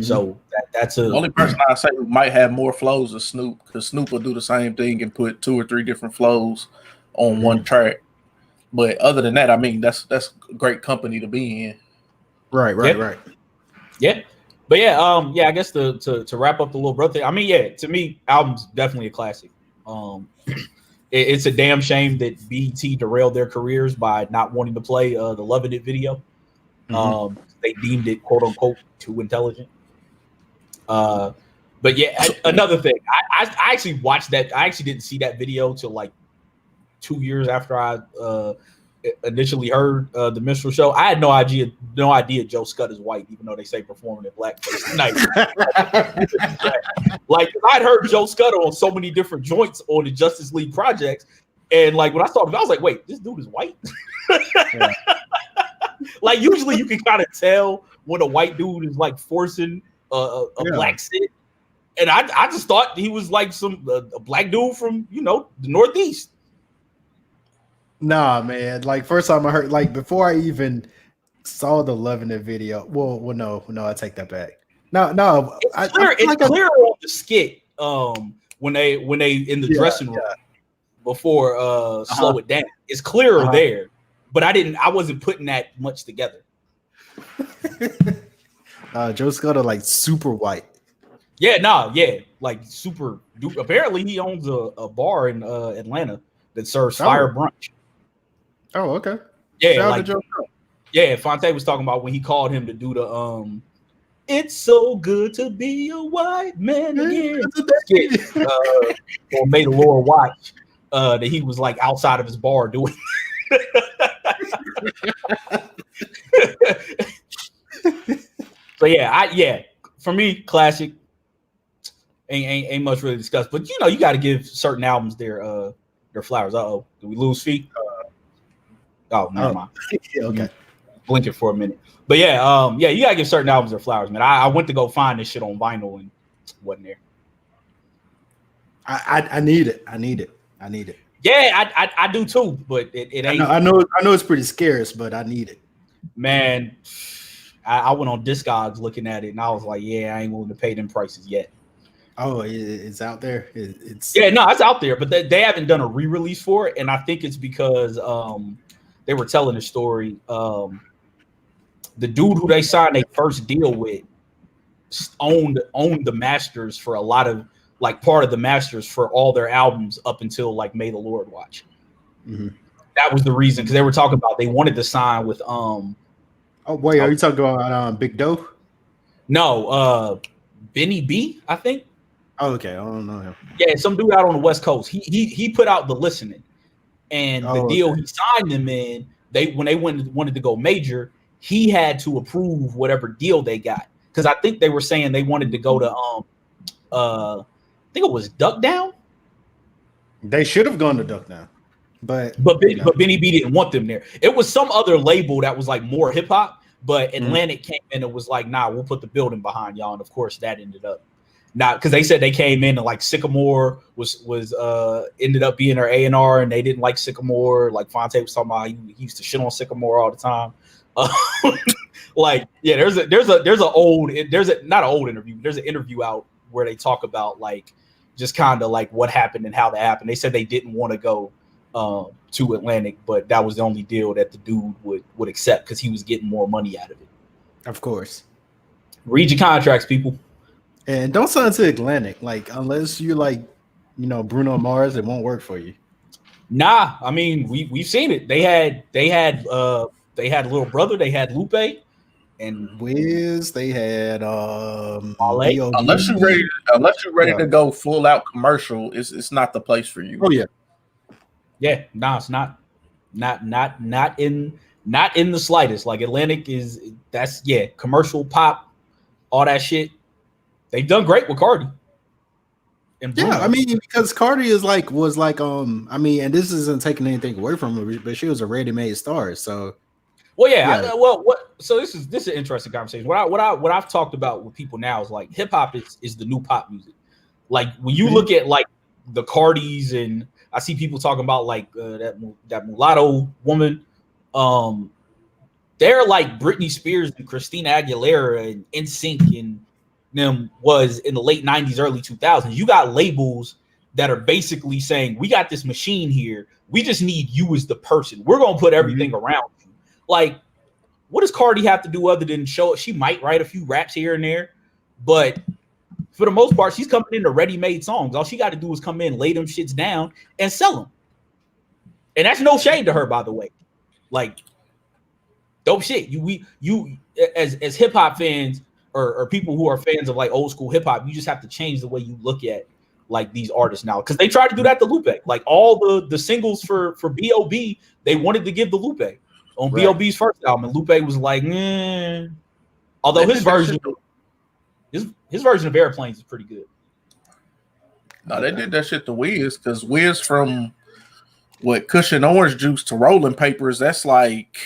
So that's the only person I say who might have more flows is Snoop, because Snoop will do the same thing and put 2 or 3 different flows on one track. But other than that, I mean, that's great company to be in. Right. Yeah, but I guess to wrap up the Little Brother thing, I mean, to me, album's definitely a classic. It's a damn shame that BET derailed their careers by not wanting to play the Lovin' It video. They deemed it quote unquote too intelligent. But another thing, I actually watched that. I actually didn't see that video till like 2 years after I initially heard the Minstrel show. I had no idea Joe Scott is white, even though they say performing in blackface tonight. Like I'd heard Joe Scott on so many different joints on the Justice League projects, and like when I saw him, I was like, wait, this dude is white. Like usually you can kind of tell when a white dude is like forcing a black sit, and I just thought he was like a black dude from the Northeast. Nah, man. Like first time I heard, like before I even saw the Lovin' It video. Well, no, I take that back. No, it's clear on the skit. When they in the dressing room before Slow It Down, it's clearer there. But I wasn't putting that much together. Joe Scudder like super white. Like super. Apparently, he owns a bar in Atlanta that serves fire brunch. Oh, okay. Yeah, Phonte was talking about when he called him to do the "It's so good to be a white man again" skit, or May the Lord watch, that he was like outside of his bar doing. So for me, classic. Ain't much really discussed, but you got to give certain albums their flowers. Did we lose feet? Never mind. Okay. Blinking for a minute, but you gotta give certain albums their flowers, man. I went to go find this shit on vinyl and it wasn't there. I need it. Yeah, I do too, but it ain't. I know it's pretty scarce, but I need it. Man, I went on Discogs looking at it, and I was like, I ain't willing to pay them prices yet. Oh, it's out there. It's out there, but they haven't done a re-release for it, and I think it's because they were telling a story. the dude who they signed their first deal with owned the masters for a lot of like part of the masters for all their albums up until like May the Lord Watch. Mm-hmm. That was the reason, because they were talking about they wanted to sign with Oh wait, are you talking about Big Doe? No, Benny B, I think. Oh, okay, I don't know him. Yeah, some dude out on the West Coast. He put out The Listening, and the deal he signed them in. When they wanted to go major, he had to approve whatever deal they got, because I think they were saying they wanted to go to I think it was Duck Down. They should have gone to Duck Down, but Benny B didn't want them there. It was some other label that was like more hip hop, but Atlantic came in and was like, "Nah, we'll put the building behind y'all." And of course, that ended up not, because they said they came in and like Sycamore was ended up being their A&R, and they didn't like Sycamore. Like Phonte was talking about, he used to shit on Sycamore all the time. Like, yeah, there's an interview out where they talk about like just kind of like what happened and how that happened. They said they didn't want to go to Atlantic, but that was the only deal that the dude would accept because he was getting more money out of it. Of course. Read your contracts, people. And don't sign to Atlantic, like unless you're like, Bruno Mars, it won't work for you. Nah, I mean we've seen it. They had Little Brother, they had Lupe, and Wiz, they had unless you're ready to go full out commercial, it's not the place for you. Oh yeah. Yeah, no, it's not in the slightest. Like Atlantic that's commercial pop, all that shit. They've done great with Cardi. Yeah, I mean, because Cardi was like, I mean, and this isn't taking anything away from her, but she was a ready-made star. So, well, yeah. So this is an interesting conversation. What I've talked about with people now is like hip hop is the new pop music. Like when you look at like the Cardis, and I see people talking about like that mulatto woman. They're like Britney Spears and Christina Aguilera and NSYNC and them was in the late 90s, early 2000s. You got labels that are basically saying, we got this machine here. We just need you as the person. We're going to put everything around you. Like, what does Cardi have to do other than show? She might write a few raps here and there, but for the most part, she's coming into ready-made songs. All she got to do is come in, lay them shits down, and sell them. And that's no shade to her, by the way. Like, dope shit. You as hip-hop fans, or people who are fans of like old school hip hop, you just have to change the way you look at like these artists now, because they tried to do that to Lupe. Like all the singles for B.O.B. they wanted to give the Lupe on B.O.B.'s first album, and Lupe was like, although his version of Airplanes is pretty good. No, they did that shit to Wiz, because Wiz from Cushion Orange Juice to Rolling Papers, that's like.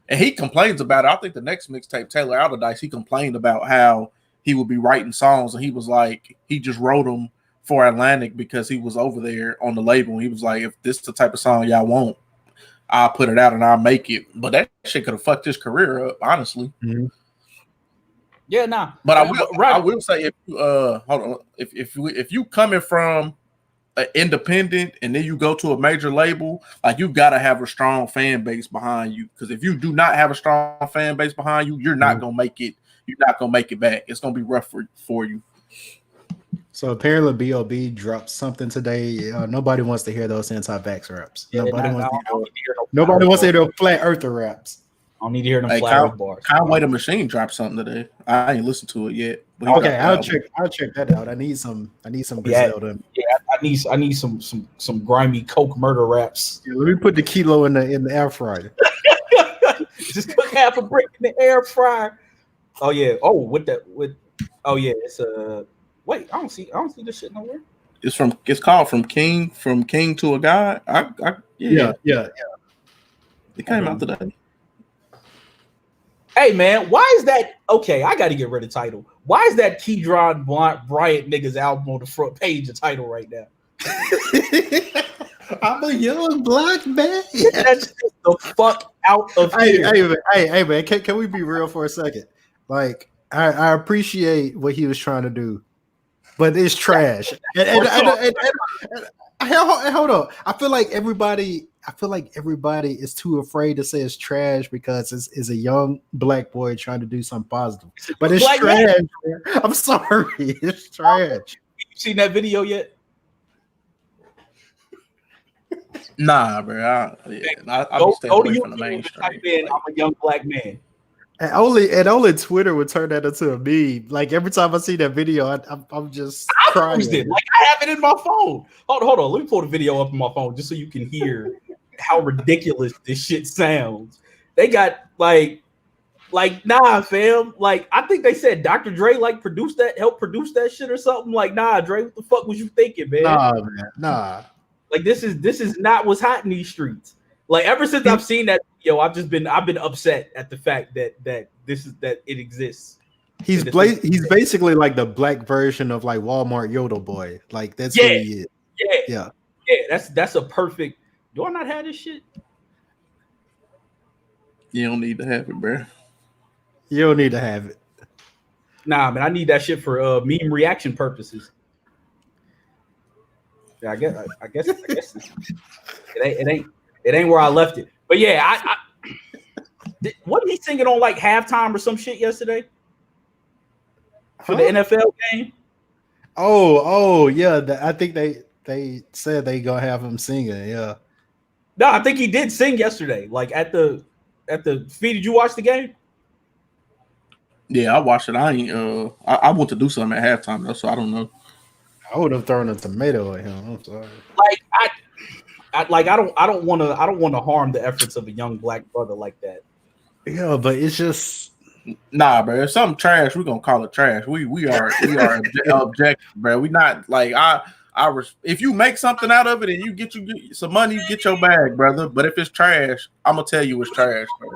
And he complains about it. I think the next mixtape, Taylor Alderdice, he complained about how he would be writing songs, and he was like, he just wrote them for Atlantic because he was over there on the label. He was like, if this is the type of song y'all want, I'll put it out and I'll make it. But that shit could have fucked his career up, honestly. Mm-hmm. Yeah, nah. But I will say, if hold on, if you coming from an independent and then you go to a major label, like you got to have a strong fan base behind you, because if you do not have a strong fan base behind you, you're not gonna make it. You're not gonna make it back. It's gonna be rough for you. So apparently B.O.B. dropped something today. Nobody wants to hear those anti-vax raps. Yeah, nobody wants to hear those flat earther raps. I don't need to hear them flat earth bars. Conway the Machine dropped something today. I ain't listened to it yet. Okay, I'll check that out. I need some Griselda. Yeah, I need some grimy coke murder raps. Yeah, let me put the kilo in the air fryer. Just cook half a brick in the air fryer. Oh yeah. It's wait, I don't see this shit nowhere. It's called From King to a God. Yeah. It came out today. Hey man, why is that? Okay, I got to get rid of the title. Why is that Keydron Bryant nigga's album on the front page of title right now? I'm a young black man. That's just the fuck out of here. Hey man, can we be real for a second? Like, I appreciate what he was trying to do, but it's trash. And hold on. I feel like everybody I feel like everybody is too afraid to say it's trash because it's a young black boy trying to do something positive. But it's trash. Man. I'm sorry, it's trash. You seen that video yet? Nah, bro. I be staying away from the mainstream. Type in, I'm a young black man. And only Twitter would turn that into a meme. Like every time I see that video, I'm just crying. It. Like I have it in my phone. Hold on. Let me pull the video up on my phone just so you can hear how ridiculous this shit sounds. They got like nah, fam. Like I think they said Dr. Dre helped produce that shit or something. Like nah, Dre, what the fuck was you thinking, man? Nah, man, nah. Like this is not what's hot in these streets. Like ever since I've seen that video, I've been upset at the fact that it exists. He's basically like the black version of like Walmart Yodel Boy. Like that's who he is. Yeah. That's a perfect. Do I not have this shit? You don't need to have it, bro. You don't need to have it. Nah, man, I need that shit for meme reaction purposes. Yeah, I guess it ain't where I left it. But yeah, wasn't he singing on like halftime or some shit yesterday for the NFL game? Oh yeah. I think they said they gonna have him singing. Yeah. No, I think he did sing yesterday. Like at the feed. Did you watch the game? Yeah, I watched it. I ain't. I want to do something at halftime though, so I don't know. I would have thrown a tomato at him. I'm sorry. Like I don't want to harm the efforts of a young black brother like that. Yeah, but it's just nah, bro. If something trash, we're gonna call it trash. We are objective, bro. We not like if you make something out of it and you get some money, you get your bag, brother. But if it's trash, I'm gonna tell you it's trash, bro.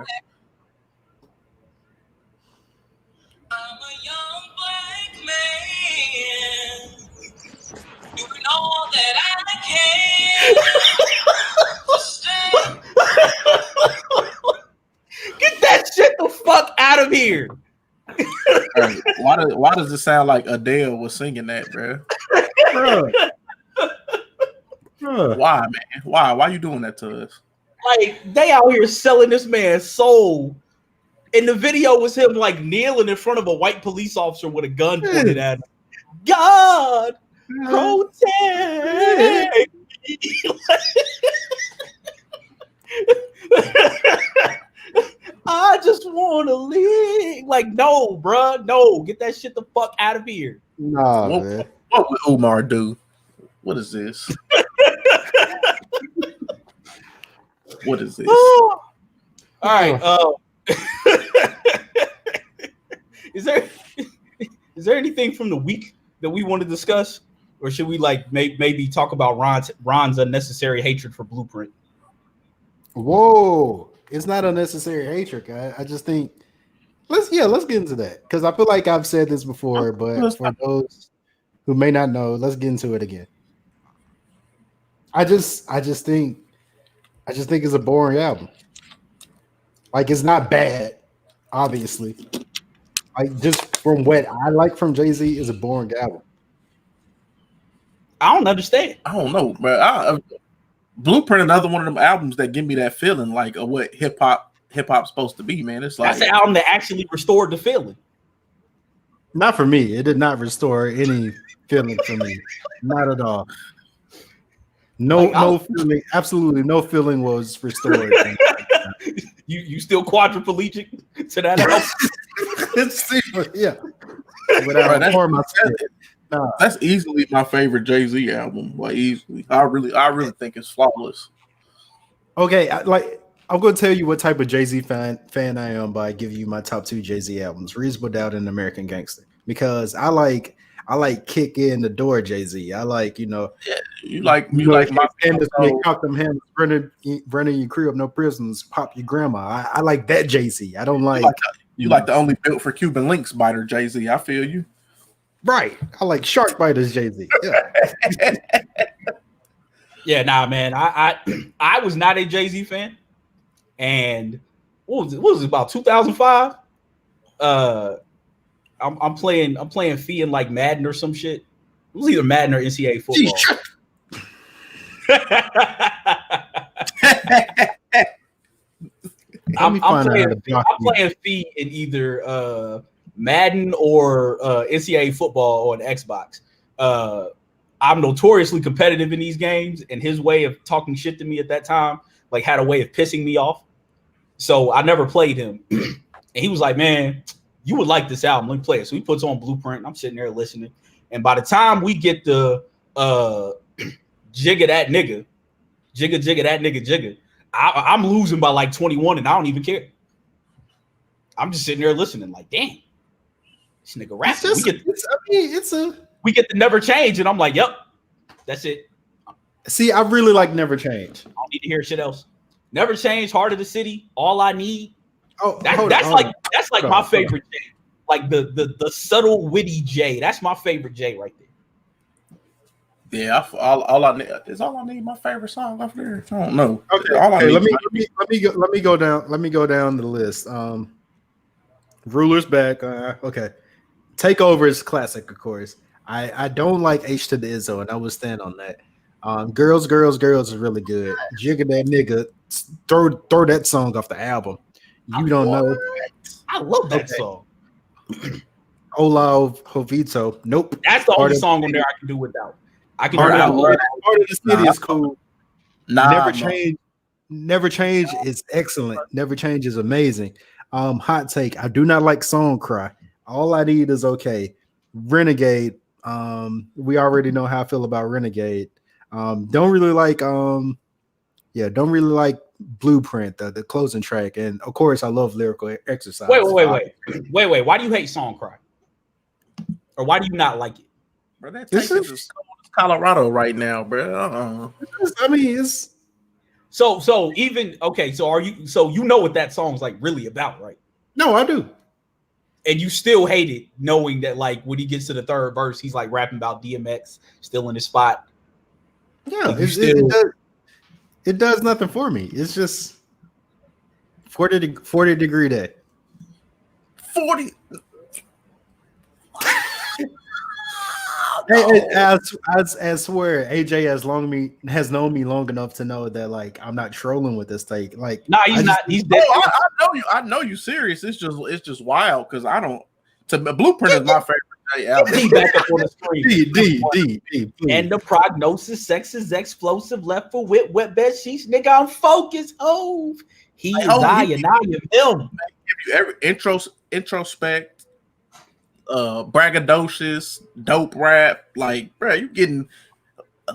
I'm a young black man doing all that I can. Get that shit the fuck out of here. Right. Why does it sound like Adele was singing that, bro? Why, man? Why you doing that to us? Like they out here selling this man's soul. And the video was him like kneeling in front of a white police officer with a gun pointed at him. God, protect. I just want to leave. Like, no, bruh. No, get that shit the fuck out of here. Nah, what would Umar do? What is this? What is this? All right. Is there anything from the week that we want to discuss? Or should we like maybe talk about Ron's unnecessary hatred for Blueprint? Whoa. It's not unnecessary hatred, guy. I just think let's get into that because I feel like I've said this before, but for those who may not know, let's get into it again. I just think it's a boring album. Like it's not bad, obviously. Like just from what I like from Jay-Z is a boring album. I don't understand. I don't know, but Blueprint, another one of them albums that give me that feeling like of what hip hop's supposed to be, man. It's like that's the album that actually restored the feeling. Not for me. It did not restore any feeling for me. Not at all. No feeling. Absolutely no feeling was restored. You still quadriplegic to that album? Yeah. Without that's easily my favorite Jay-Z album. Like easily, I really think it's flawless. Okay, I'm going to tell you what type of Jay-Z fan I am by giving you my top 2 Jay-Z albums: Reasonable Doubt and American Gangster. Because I like kick in the door Jay-Z. I like you like my famous cock them hands, running your crib, no prisons, pop your grandma. I like that Jay-Z. I don't like you like the only built for Cuban links biter Jay-Z. I feel you. Right. I like shark biters Jay-Z. Yeah. Yeah, nah, man. I was not a Jay-Z fan. And what was it about 2005? I'm playing Fee in like Madden or some shit. It was either Madden or NCAA football. I'm playing Feet in either Madden or NCAA football on Xbox. I'm notoriously competitive in these games, and his way of talking shit to me at that time like had a way of pissing me off. So I never played him. And he was like, man, you would like this album. Let me play it. So he puts on Blueprint, and I'm sitting there listening. And by the time we get the Jigga That Nigga, Jigga That Nigga Jigga, I'm losing by like 21, and I don't even care. I'm just sitting there listening like, damn, this nigga rapping. We get the Never Change, and I'm like, yep, that's it. See, I really like Never Change. I don't need to hear shit else. Never Change, Heart of the City, All I Need. Oh, that's like my favorite J. Like the subtle, witty J. That's my favorite J right there. Yeah, all I need is All I Need. My favorite song off there. I don't know. Okay, let me go down. Let me go down the list. Ruler's Back. Okay, Takeover is classic, of course. I don't like H to the Izzo, and I would stand on that. Girls is really good. Jigga That Nigga, throw that song off the album. You don't know. I love that song. Olav Hovito. Nope. That's the only song on there I can do without. I can Part do of the City is cool. Never Change is excellent. Never Change is amazing. Hot take. I do not like Song Cry. All I Need is okay. Renegade. We already know how I feel about Renegade. Don't really like Blueprint, the closing track, and of course I love Lyrical Exercise. Wait. Why do you hate Song Cry? Or why do you not like it? Bro, that takes us to Colorado right now, bro. It's so even okay. So are you? So you know what that song's like really about, right? No, I do. And you still hate it, knowing that like when he gets to the third verse, he's like rapping about DMX still in his spot. Yeah, like it does nothing for me. It's just 40 degree day. 40. I swear, AJ has known me long enough to know that like I'm not trolling with this take. Like, nah, he's not. He's dead. I know you serious. It's just wild because I don't. Blueprint is my favorite J album. D back up on the screen. D. And the prognosis, sex is explosive. Left for wet bed sheets. Nigga, I'm focused. He is I and I am him. If you ever introspect. Braggadocious, dope rap, like bro, you getting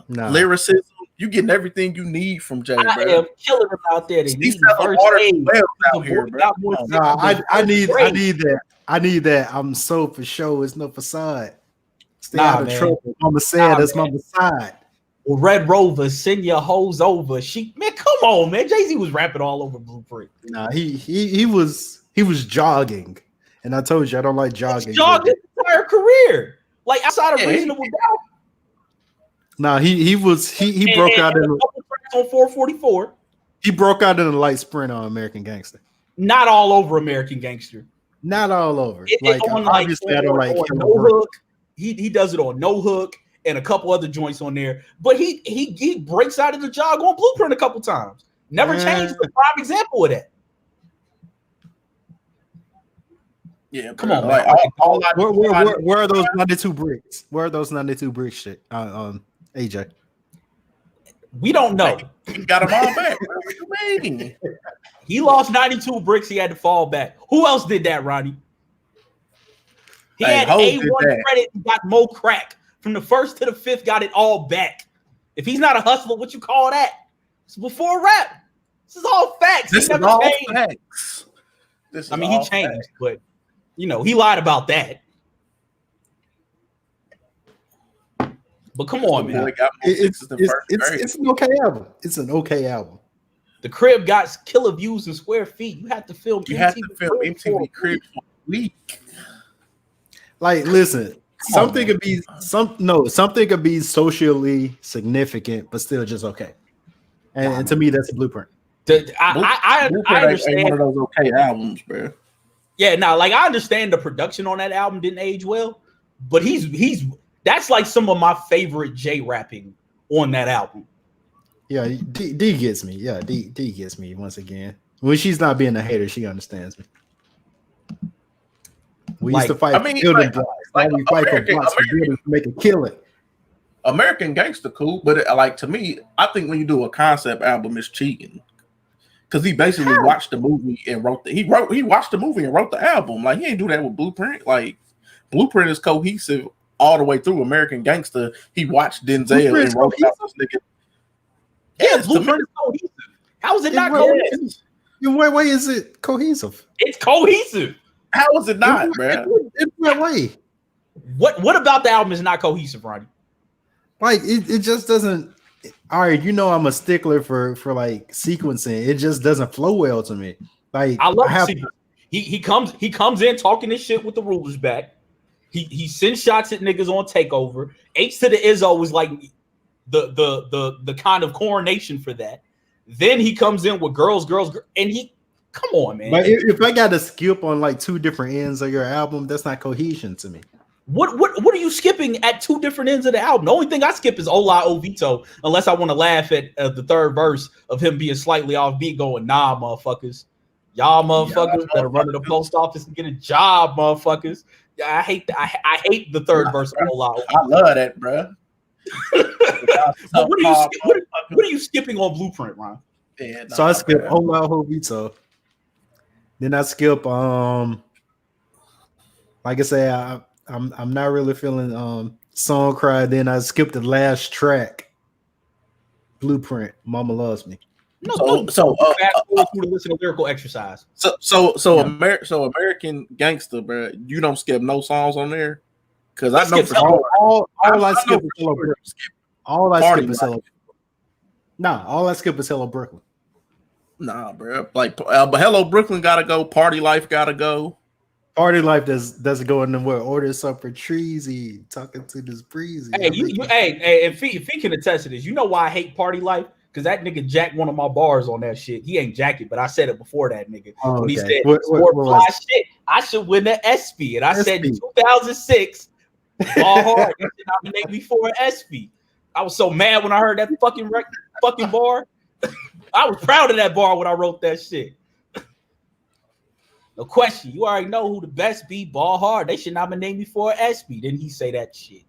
lyricism, you getting everything you need from Jay. I am killing him out there. He's selling water out here, bro. I need that. I'm so for sure. It's no facade. Stay out of trouble. Mama said that's my side. Well, Red Rover, send your hoes over. Man, come on, man. Jay-Z was rapping all over Blueprint. Nah, he was jogging. And I told you I don't like jogging. He's jogged his entire career, like outside of Reasonable Doubt. Nah, he broke out in on 444. He broke out in a light sprint on American Gangster. Not all over American Gangster. Not all over. Obviously, I don't like No Hook. He does it on No Hook and a couple other joints on there. But he breaks out of the jog on Blueprint a couple times. Never Changed the prime example of that. Yeah, come on, like, where are those 92 bricks? Where are those 92 bricks shit? AJ. We don't know. He got them all back. What you mean? He lost 92 bricks. He had to fall back. Who else did that, Ronnie? He had A1 credit and got more crack. From the first to the fifth, got it all back. If he's not a hustler, what you call that? It's before rap. This is all facts. This is all facts. I mean, he changed, but you know, he lied about that. But come on, man. It's an okay album. It's an okay album. The Crib got killer views in square feet. You have to film. MTV Crib for a week. Like, listen, something could be socially significant, but still just okay. And to me, that's a Blueprint. I understand one of those okay albums, bro. Yeah, now like I understand the production on that album didn't age well, but he's that's like some of my favorite J rapping on that album. Yeah, D gets me. Yeah, D gets me once again. When she's not being a hater, she understands me. We used to Like, fight I for mean, building blocks. Now we fight for blocks for American, builders to make a killing. American Gangster cool, but like to me, I think when you do a concept album, it's cheating because he basically watched the movie and wrote he watched the movie and wrote the album. Like he ain't do that with Blueprint. Like Blueprint is cohesive all the way through. American Gangster, he watched Denzel and wrote about this nigga. Yeah, Blueprint is cohesive. How is it not cohesive? In what way is it cohesive? It's cohesive. How is it not, bro? In what way? What about the album is not cohesive, Ronnie? Like it just doesn't. All right, you know I'm a stickler for like sequencing. It just doesn't flow well to me. Like I love he comes in talking this shit with the rulers back. He sends shots at niggas on Takeover. H to the Izzo was like the kind of coronation for that. Then he comes in with girls, and he come on, man. But if I got to skip on like two different ends of your album, that's not cohesion to me. What are you skipping at two different ends of the album? The only thing I skip is Ola Ovito, unless I want to laugh at the third verse of him being slightly off beat, going, nah, motherfuckers. Y'all motherfuckers better run to the post office and get a job, motherfuckers. Yeah, I hate the third verse of Ola Ovito. I love that, bro. But what are you skipping on Blueprint, Ron? Yeah, so I skip Ola Ovito. Then I skip like I say, I'm not really feeling Song Cry. Then I skipped the last track, Blueprint, Mama Loves Me. So fast forward through to listen to lyrical exercise. So American Gangster, bro, you don't skip no songs on there? Because I know for sure. All I skip is Hello Brooklyn. All I skip is Hello. Nah, all I skip is Hello Brooklyn. Nah, bro. Like, but Hello Brooklyn gotta go. Party Life gotta go. Party Life doesn't go in the word. Order some for Treasy, talking to this breezy. Hey, if he can attest to this, you know why I hate Party Life? Because that nigga jacked one of my bars on that shit. He ain't jack it, but I said it before that nigga. When he said what fly shit, I should win the SP. And I said in 2006, Ball Hard, they should nominate me for an SP. I was so mad when I heard that fucking bar. I was proud of that bar when I wrote that shit. No question. You already know who the best be. Ball Hard. They should nominate me for an SP. Didn't he say that shit?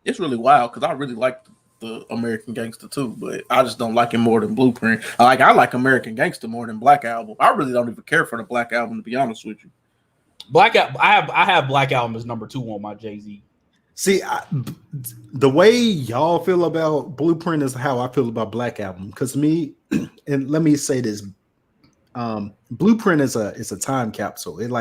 It's really wild because I really like the American Gangster too, but I just don't like it more than Blueprint. I like American Gangster more than Black Album. I really don't even care for the Black Album, to be honest with you. I have Black Album as number 2 on my Jay-Z. See, the way y'all feel about Blueprint is how I feel about Black Album. Because me, and let me say this, Blueprint is a time capsule. It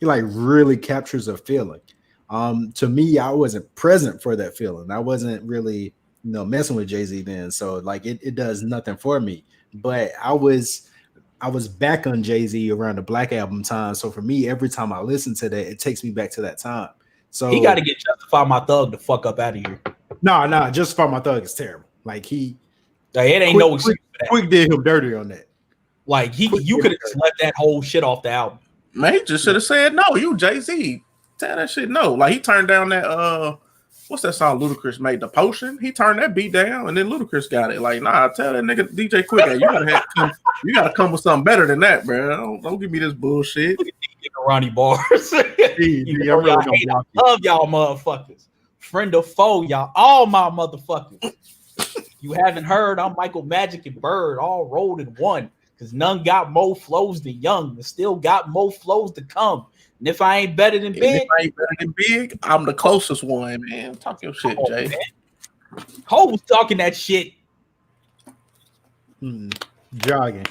really captures a feeling. To me, I wasn't present for that feeling. I wasn't really messing with Jay-Z then. So like it does nothing for me. But I was back on Jay-Z around the Black Album time. So for me, every time I listen to that, it takes me back to that time. So he got to get Justify My Thug the fuck up out of here. No, Justify My Thug is terrible. Like it ain't no excuse for that. Quick did him dirty on that. Like you could have just left that whole shit off the album. Man, he just should have said no. You Jay-Z, tell that shit no. Like he turned down that what's that song Ludacris made, The Potion? He turned that beat down, and then Ludacris got it. Like, nah, tell that nigga DJ Quick, you gotta come with something better than that, bro. Don't give me this bullshit. Look at DJ Ronnie bars. I love y'all motherfuckers. Friend or foe, y'all, all my motherfuckers. You haven't heard, I'm Michael Magic and Bird all rolled in one. Because none got more flows than Young, and still got more flows to come. And if I ain't better than Big, I'm the closest one, man. Talk your shit, Jay. Ho was talking that shit. Jogging.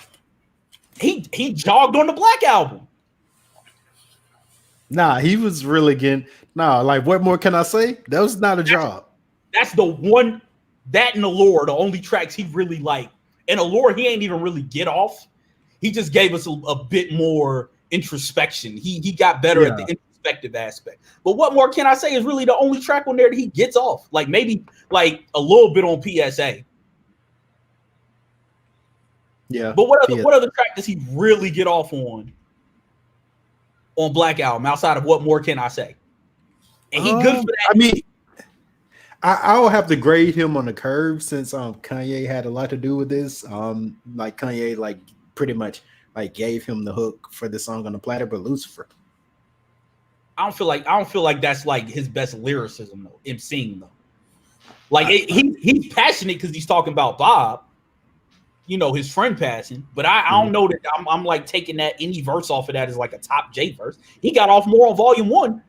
He jogged on the Black Album. Nah, he was really getting. Nah, like what more can I say? That was not a job. That's the one. That and Allure, the only tracks he really liked. And Allure, he ain't even really get off. He just gave us a bit more introspection. He got better at the introspective aspect. But what more can I say is really the only track on there that he gets off. Like maybe like a little bit on PSA. Yeah. But what other track does he really get off on Black Album outside of what more can I say? And he good for that. I'll have to grade him on the curve since Kanye had a lot to do with this. Like Kanye like pretty much like gave him the hook for the song on the platter, but Lucifer. I don't feel like that's like his best lyricism though. Him singing though. Like he's passionate because he's talking about Bob, you know, his friend passing. But I don't know that I'm like taking that any verse off of that as like a top J verse. He got off more on Volume 1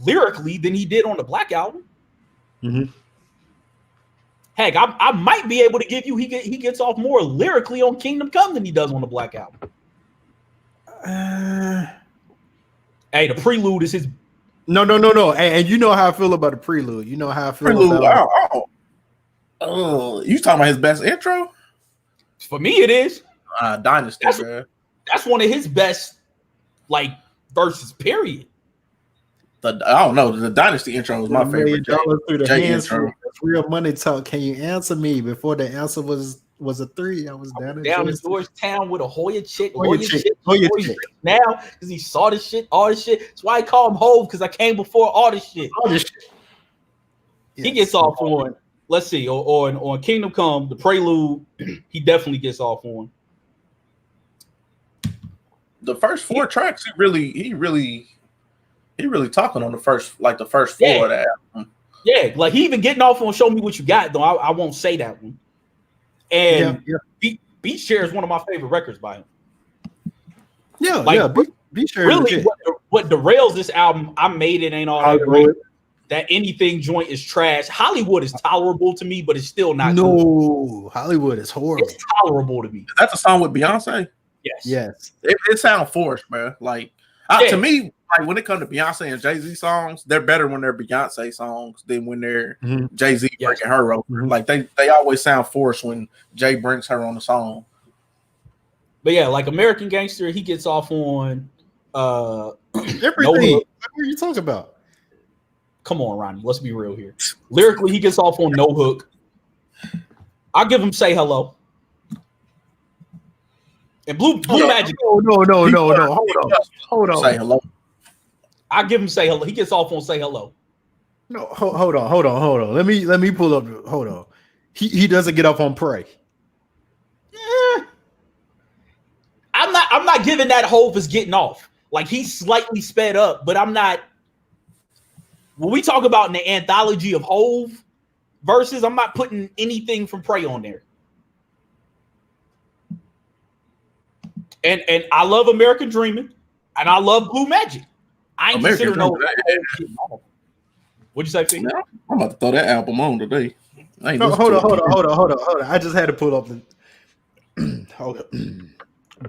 lyrically than he did on the Black album. Mm-hmm. Heck, I might be able to give you he gets off more lyrically on Kingdom Come than he does on the Black album. Hey, the prelude is his. No. And you know how I feel about the prelude. You know how I feel Prelude. about. You talking about his best intro? For me, it is. Dynasty, bro. That's one of his best, like, verses. Period. I don't know. The Dynasty intro was my favorite. J intro. That's real money talk. Can you answer me? Before the answer was a 3, I was down in Georgetown with a Hoya chick. Hoya chick. Now because he saw this shit, all this shit. That's why I call him Hove, because I came before all this shit. Yes. He gets off on. Let's see, on Kingdom Come, the prelude. He definitely gets off on. The first 4 tracks, he really talking on the first 4 of that album. Yeah, like he even getting off on Show Me What You Got, though. I won't say that one. And Beach Chair is one of my favorite records by him. Beach Chair. Really, what derails this album, I Made It ain't all that great. That Anything joint is trash. Hollywood is tolerable to me, but it's still not. No, good. Hollywood is horrible. It's tolerable to me. That's a song with Beyonce? Yes. It sounds forced, man. Like, to me, like when it comes to Beyonce and Jay-Z songs, they're better when they're Beyonce songs than when they're Jay-Z breaking her over. Mm-hmm. Like they always sound forced when Jay brings her on the song. But yeah, like American Gangster, he gets off on everything. What are you talking about? Come on, Ronnie. Let's be real here. Lyrically, he gets off on No Hook. I'll give him Say Hello. And Blue Magic. No. Hold on. Say Hello. I give him Say Hello. He gets off on Say Hello. No, hold on. Let me pull up. Hold on. He doesn't get off on Pray. I'm not giving that Hove as getting off. Like he's slightly sped up, but I'm not. When we talk about in the anthology of Hove verses, I'm not putting anything from Pray on there. And I love American Dreaming, and I love Blue Magic. I ain't consider no. What'd you say, P? I'm about to throw that album on today. Hold on. I just had to pull up the. Hold on.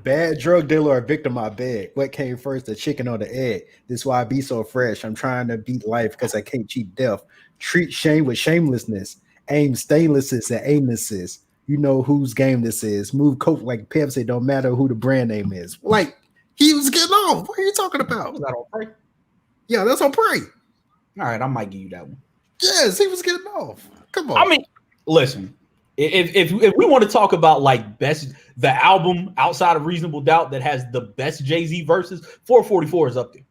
Bad drug dealer or victim, I beg. What came first, the chicken or the egg? This is why I be so fresh. I'm trying to beat life because I can't cheat death. Treat shame with shamelessness. Aim stainlesses and aimlesses. You know whose game this is. Move coke like Pepsi. Don't matter who the brand name is. Like he was getting off. What are you talking about? Was that on Pray? Yeah, that's on Pray. All right, I might give you that one. Yes, he was getting off. Come on. I mean, listen. If we want to talk about like the album outside of Reasonable Doubt that has the best Jay-Z verses, 444 is up there.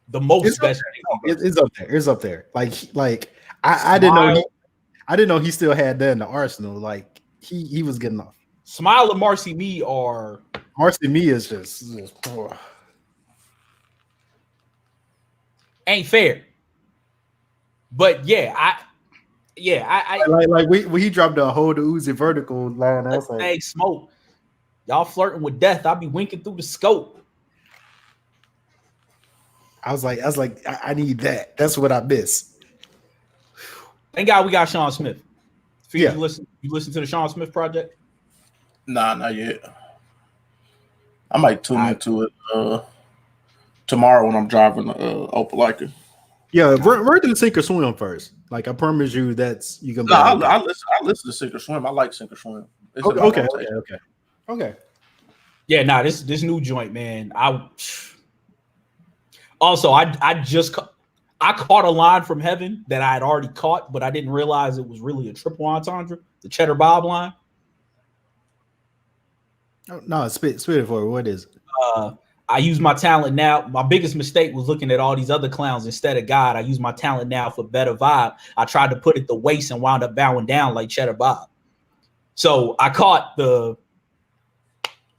The most best. It's up there. It's up there. Like I didn't know he still had that in the arsenal. Like he was getting off. Smile and Marcy Me are. Marcy Me is just ain't fair. But I like when he dropped the whole Uzi vertical line. I was like, hey, smoke. Y'all flirting with death. I'll be winking through the scope. I was like, I need that. That's what I miss. Thank God we got Sean Smith. Yeah. You listen to the Sean Smith project? Nah, not yet. I might tune into it tomorrow when I'm driving Opelika. Yeah, run through Sink or Swim first. Like I promise you, you can. I listen to Sink or Swim. I like Sink or Swim. Okay. Yeah, this new joint, man. I caught a line from Heaven that I had already caught, but I didn't realize it was really a triple entendre. The Cheddar Bob line. Oh, no, spit it for me. What is it? I use my talent now. My biggest mistake was looking at all these other clowns instead of God. I use my talent now for better vibe. I tried to put it the waist and wound up bowing down like Cheddar Bob. So I caught the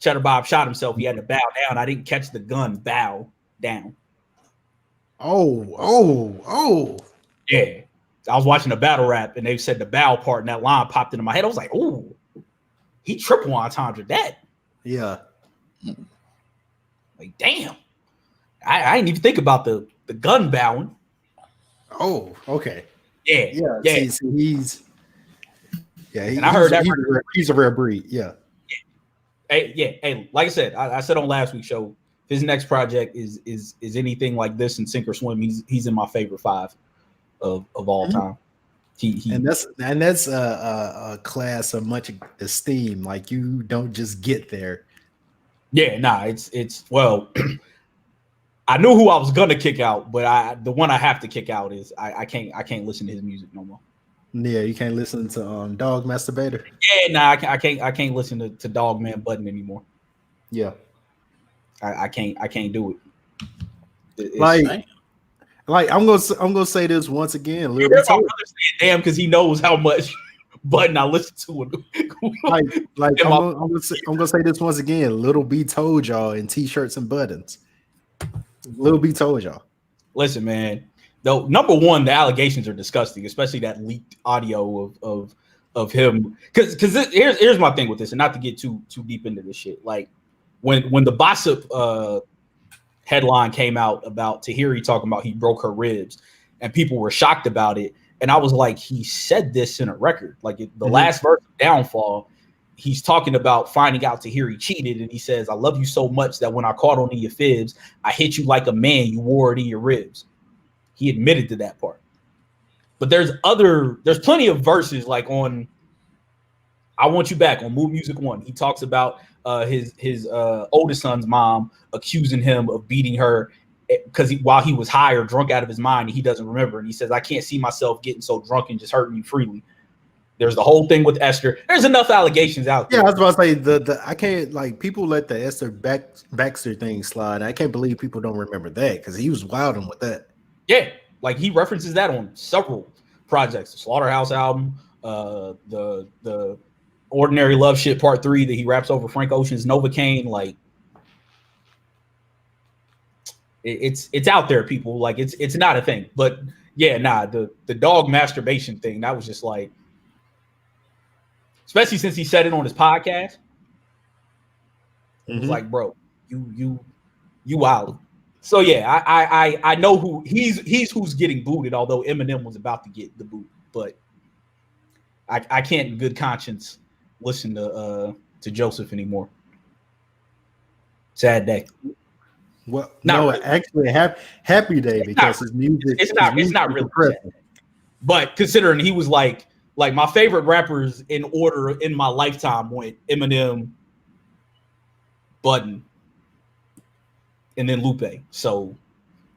Cheddar Bob shot himself. He had to bow down. I didn't catch the gun bow down. Oh. Yeah. I was watching a battle rap and they said the bow part and that line popped into my head. I was like, oh, he triple entendre that. Yeah. Like, damn. I didn't even think about the gun bowing. Oh, okay. Yeah. See, he's and I heard that he's a rare breed. Yeah. Hey, like I said, I said on last week's show, if his next project is anything like this in Sink or Swim, he's in my favorite 5 of all time. And that's a class of much esteem. Like, you don't just get there. Yeah, nah, it's well, I knew who I was gonna kick out, but the one I have to kick out is I can't listen to his music no more. Yeah, you can't listen to Dog Masturbator. Yeah, nah, I can't listen to Dog Man Button anymore. Yeah, I can't do it. Like I'm gonna say this once again. My brother saying damn because he knows how much Button I listen to. I'm gonna say this once again. Little B told y'all in t-shirts and buttons. Little B told y'all. Listen, man. Though number one, the allegations are disgusting, especially that leaked audio of him. Because here's my thing with this, and not to get too deep into this shit. Like when the Gossip headline came out about Tahiri talking about he broke her ribs, and people were shocked about it. And I was like, he said this in a record. Like the last verse of Downfall, he's talking about finding out Tahiri cheated, and he says, "I love you so much that when I caught on to your fibs, I hit you like a man. You wore it in your ribs." He admitted to that part. But there's plenty of verses like on I Want You Back on Move Music 1. He talks about his oldest son's mom accusing him of beating her because while he was high or drunk out of his mind, he doesn't remember. And he says, "I can't see myself getting so drunk and just hurting you freely." There's the whole thing with Esther. There's enough allegations out there. Yeah, I was about to say the I can't, like, people let the Esther Baxter thing slide. I can't believe people don't remember that because he was wilding with that. Yeah, like he references that on several projects. The Slaughterhouse album, the Ordinary Love Shit Part 3 that he raps over Frank Ocean's Novocaine. Like it's out there, people. Like it's not a thing. But yeah, nah, the dog masturbation thing, that was just like, especially since he said it on his podcast. It was like, bro, you wild. So yeah, I know who he's who's getting booted, although Eminem was about to get the boot, but I can't in good conscience listen to Joseph anymore. Sad day. Well, no, really. Actually, happy day because his music. It's not really sad. But considering he was like my favorite rappers in order in my lifetime went Eminem, Button, and then Lupe. So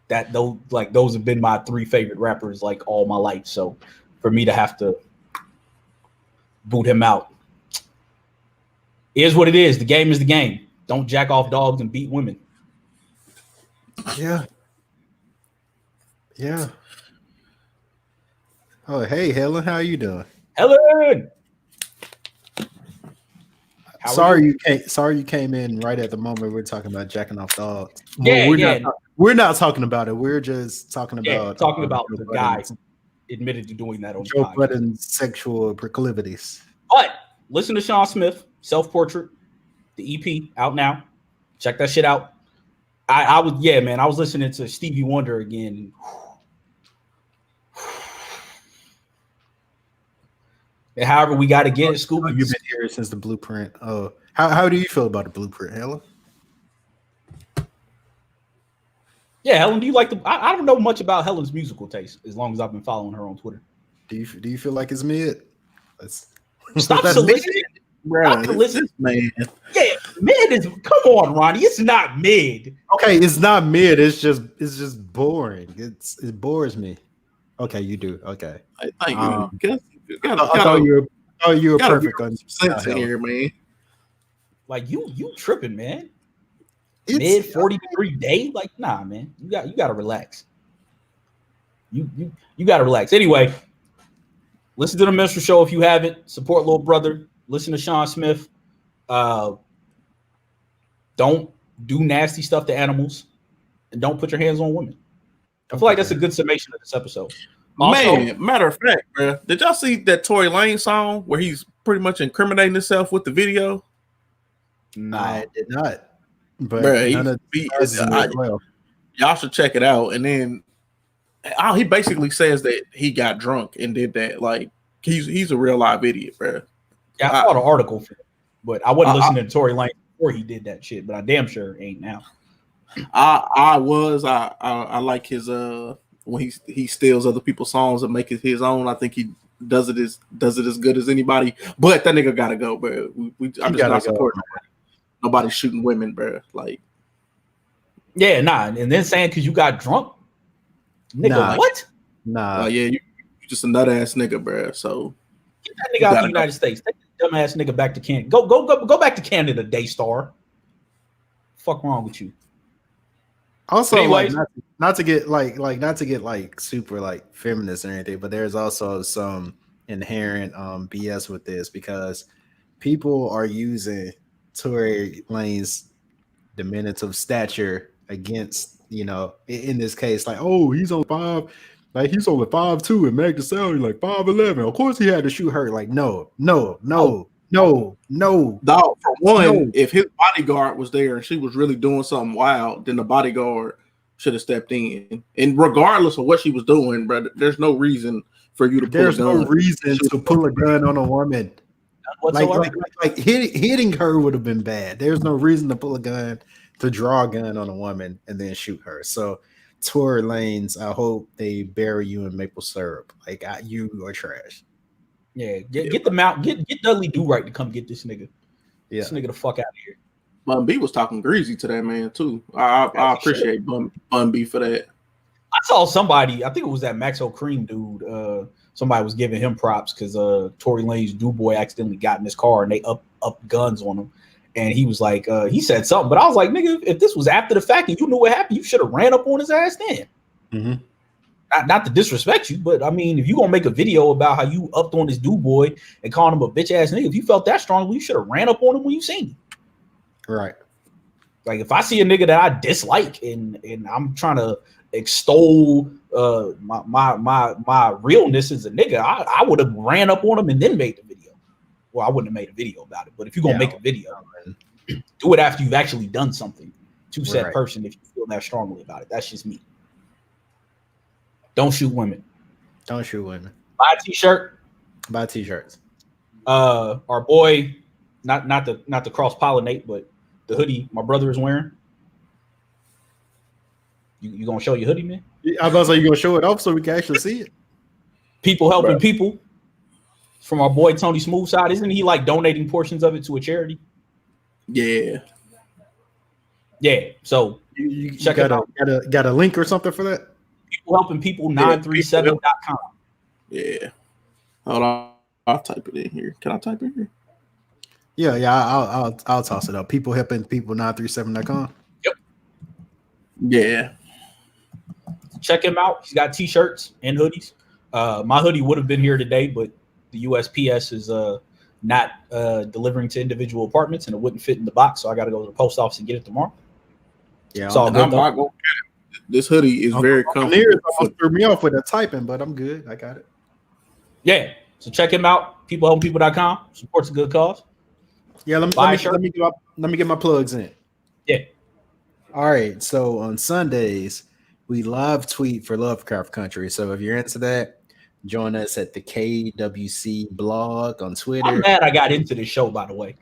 those have been my 3 favorite rappers like all my life. So for me to have to boot him out is what it is. The game is the game. Don't jack off dogs and beat women. Yeah. Oh, hey, Helen, how are you doing? Helen. Sorry you came in right at the moment we're talking about jacking off dogs. Well, we're not talking about it. We're just talking about the guy admitted to doing that on Joe Budden's sexual proclivities. But listen to Sean Smith, Self-Portrait, the EP out now. Check that shit out. I was listening to Stevie Wonder again. And however we got to get it, Scooby. You've been here since the Blueprint. Oh, how do you feel about the Blueprint, Helen? Yeah, Helen, do you like I don't know much about Helen's musical taste as long as I've been following her on Twitter. Do you feel like it's mid? Stop soliciting. Bro, listen, man. Yeah, mid is, come on, Ronnie. It's not mid. Okay, it's not mid. It's just boring. It bores me. Okay, you do. Okay. I thought you were perfect on sense here, man. Like you tripping, man. mid 40-degree day. Like, nah, man, you got to relax. You got to relax. Anyway, listen to the Minstrel Show if you haven't. Support little brother. Listen to Sean Smith. Don't do nasty stuff to animals, and don't put your hands on women. I feel like that's a good summation of this episode. Also, Man, matter of fact, bro, did y'all see that Tory Lanez song where he's pretty much incriminating himself with the video? no. I did not. But Bro, none of y'all should check it out. And then he basically says that he got drunk and did that. Like he's a real live idiot, bro. Yeah, I saw the article for it, but I wasn't listening to Tory Lanez before he did that shit. But I damn sure ain't now. I like his when he steals other people's songs and make it his own. I think he does it as good as anybody. But that nigga gotta go, bro. I'm just not supporting nobody shooting women, bro. Like, yeah, nah. And then saying because you got drunk, nigga, what? Nah, yeah, you just a nut ass nigga, bro. So get that nigga out of the United States. Take that dumbass nigga back to Canada. Go back to Canada, Daystar. Fuck wrong with you? Also, anyways, like, not to get like super like feminist or anything, but there's also some inherent BS with this because people are using Tory Lanez's diminutive stature against, in this case, like, oh, he's only 5'2" and Meg Thee Stallion like 5'11". Of course, he had to shoot her. Like, no. Dog, for one, if his bodyguard was there and she was really doing something wild, then the bodyguard should have stepped in. And regardless of what she was doing, bro, there's no reason for you to pull a gun. There's no reason to pull a gun on a woman. Like hitting her would have been bad. There's no reason to pull a gun, to draw a gun on a woman and then shoot her. So Tory Lanez, I hope they bury you in maple syrup. Like, you are trash. Yeah, get the mount. Get Dudley Do Right to come get this nigga. Yeah, this nigga the fuck out of here. Bun B was talking greasy to that man too. I appreciate Bun B for that. I saw somebody. I think it was that Maxo Cream dude. Somebody was giving him props because Tory Lanez's do boy accidentally got in his car and they up guns on him, and he was like, he said something, but I was like, nigga, if this was after the fact and you knew what happened, you should have ran up on his ass then. Mm-hmm. Not to disrespect you, but I mean, if you gonna make a video about how you upped on this dude boy and calling him a bitch ass nigga, if you felt that strongly, you should have ran up on him when you seen him. Right. Like, if I see a nigga that I dislike and I'm trying to extol my realness as a nigga, I would have ran up on him and then made the video. Well, I wouldn't have made a video about it, but if you're gonna make a video, do it after you've actually done something to said person. If you feel that strongly about it, that's just me. Don't shoot women. Don't shoot women. Buy a t-shirt. Buy t-shirts. Our boy, not to cross pollinate, but the hoodie my brother is wearing. You gonna show your hoodie, man? I was about to say, you gonna show it off so we can actually see it. People helping people. From our boy Tony Smoothside, isn't he like donating portions of it to a charity? Yeah. So you check it out. Got a link or something for that? People helping people 937.com. Yeah. Hold on. I'll type it in here. Can I type it here? Yeah. I'll toss it up. People helping people 937.com. Yep. Yeah. Check him out. He's got t-shirts and hoodies. My hoodie would have been here today, but the USPS is not delivering to individual apartments, and it wouldn't fit in the box, so I got to go to the post office and get it tomorrow. Yeah, it's all good. I'm not going to get it. This hoodie is very comfortable. Almost threw me off with the typing, but I'm good. I got it. Yeah. So check him out. Peoplehelpingpeople.com. Supports a good cause. Yeah, let me get my plugs in. Yeah. All right. So on Sundays, we live tweet for Lovecraft Country. So if you're into that, join us at the KWC blog on Twitter. I'm mad I got into this show, by the way.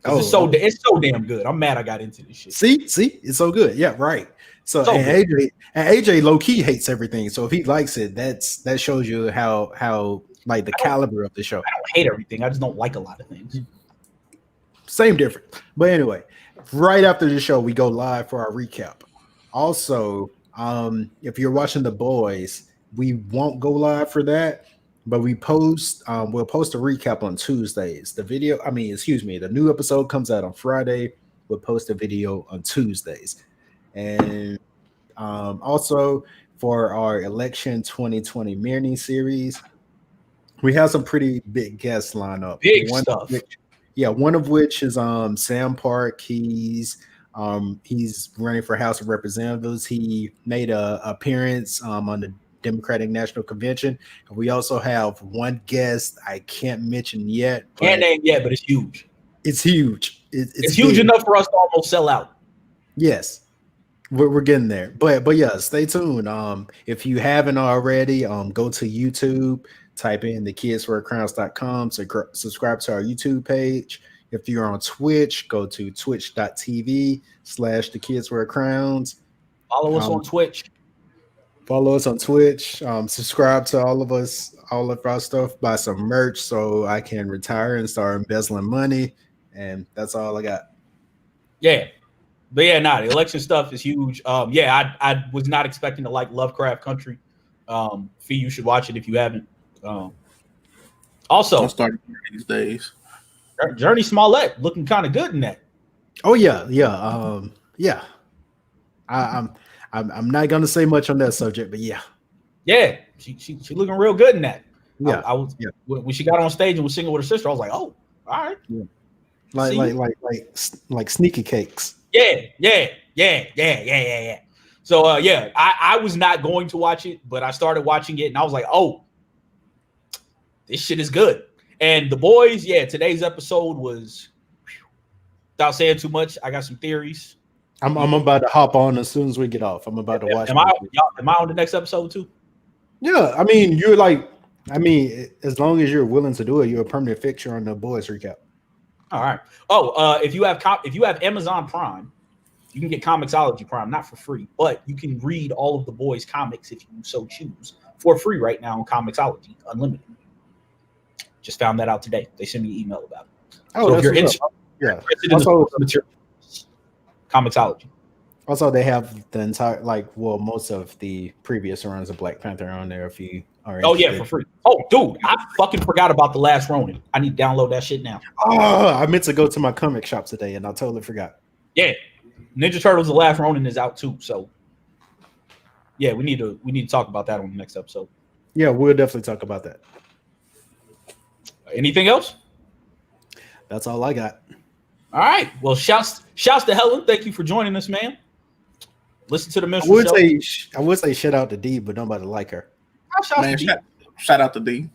It's so damn good. I'm mad I got into this shit. See, it's so good. Yeah, right. So AJ low key hates everything. So if he likes it, that shows you how like the caliber of the show. I don't hate everything. I just don't like a lot of things. Same difference. But anyway, right after the show, we go live for our recap. Also, if you're watching The Boys, we won't go live for that, but we'll post a recap on Tuesdays. The new episode comes out on Friday. we'll post a video on Tuesdays. And also for our election 2020 mini series, we have some pretty big guests lined up. Big stuff. One of which is Sam Park. He's running for House of Representatives. He made a appearance on the Democratic National Convention. And we also have one guest I can't mention yet. Can't name yet, but it's huge. It's huge. It's huge big. enough for us to almost sell out. Yes. We're getting there. But yeah, stay tuned. If you haven't already, go to YouTube, type in thekidswearcrowns.com, subscribe to our YouTube page. If you're on Twitch, go to twitch.tv/thekidswearcrowns. Follow us on Twitch. Follow us on Twitch. Subscribe to all of our stuff. Buy some merch so I can retire and start embezzling money. And that's all I got. Yeah. But yeah, the election stuff is huge. I was not expecting to like Lovecraft Country. Fee, you should watch it if you haven't. Also, I'll start these days. Journey Smollett looking kind of good in that. Oh yeah. I'm not gonna say much on that subject, but yeah. Yeah, she looking real good in that. Yeah, I was when she got on stage and was singing with her sister. I was like, oh, all right. Yeah. Like sneaky cakes. Yeah. So I was not going to watch it, but I started watching it and I was like, oh, this shit is good. And the boys, today's episode was, without saying too much, I got some theories. I'm about to hop on as soon as we get off. I'm about to watch. Am I on the next episode too? Yeah, I mean, as long as you're willing to do it, you're a permanent fixture on the boys recap. All right. Oh, if you have Amazon Prime, you can get Comixology Prime, not for free, but you can read all of the boys' comics if you so choose for free right now on Comixology Unlimited. Just found that out today. They sent me an email about it. So if you're interested in the material, Comixology. Also, they have the entire most of the previous runs of Black Panther on there. If you are interested. For free. Oh, dude, I fucking forgot about The Last Ronin. I need to download that shit now. Oh, I meant to go to my comic shop today, and I totally forgot. Yeah, Ninja Turtles: The Last Ronin is out too. So, yeah, we need to talk about that on the next episode. Yeah, we'll definitely talk about that. Anything else? That's all I got. All right. Well, shouts to Helen. Thank you for joining us, man. Listen to the Minstrel show. I would say shout out to D, but nobody like her. Shout out to D.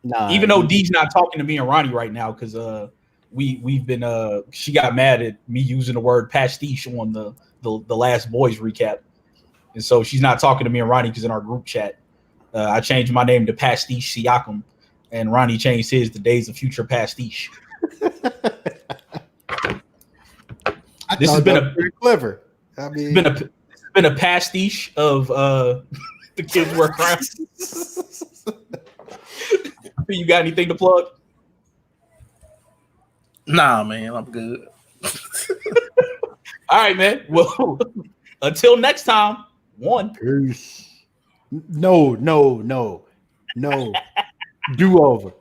Nah, even though D's not talking to me and Ronnie right now because we've been she got mad at me using the word pastiche on the last boys recap, and so she's not talking to me and Ronnie because in our group chat I changed my name to Pastiche Siakam, and Ronnie changed his to Days of Future Pastiche. This has been very clever. I mean, it's been a pastiche of the Kids Wear Crowns. You got anything to plug? Nah, man, I'm good. All right, man. Well, until next time, Peace. No. Do over.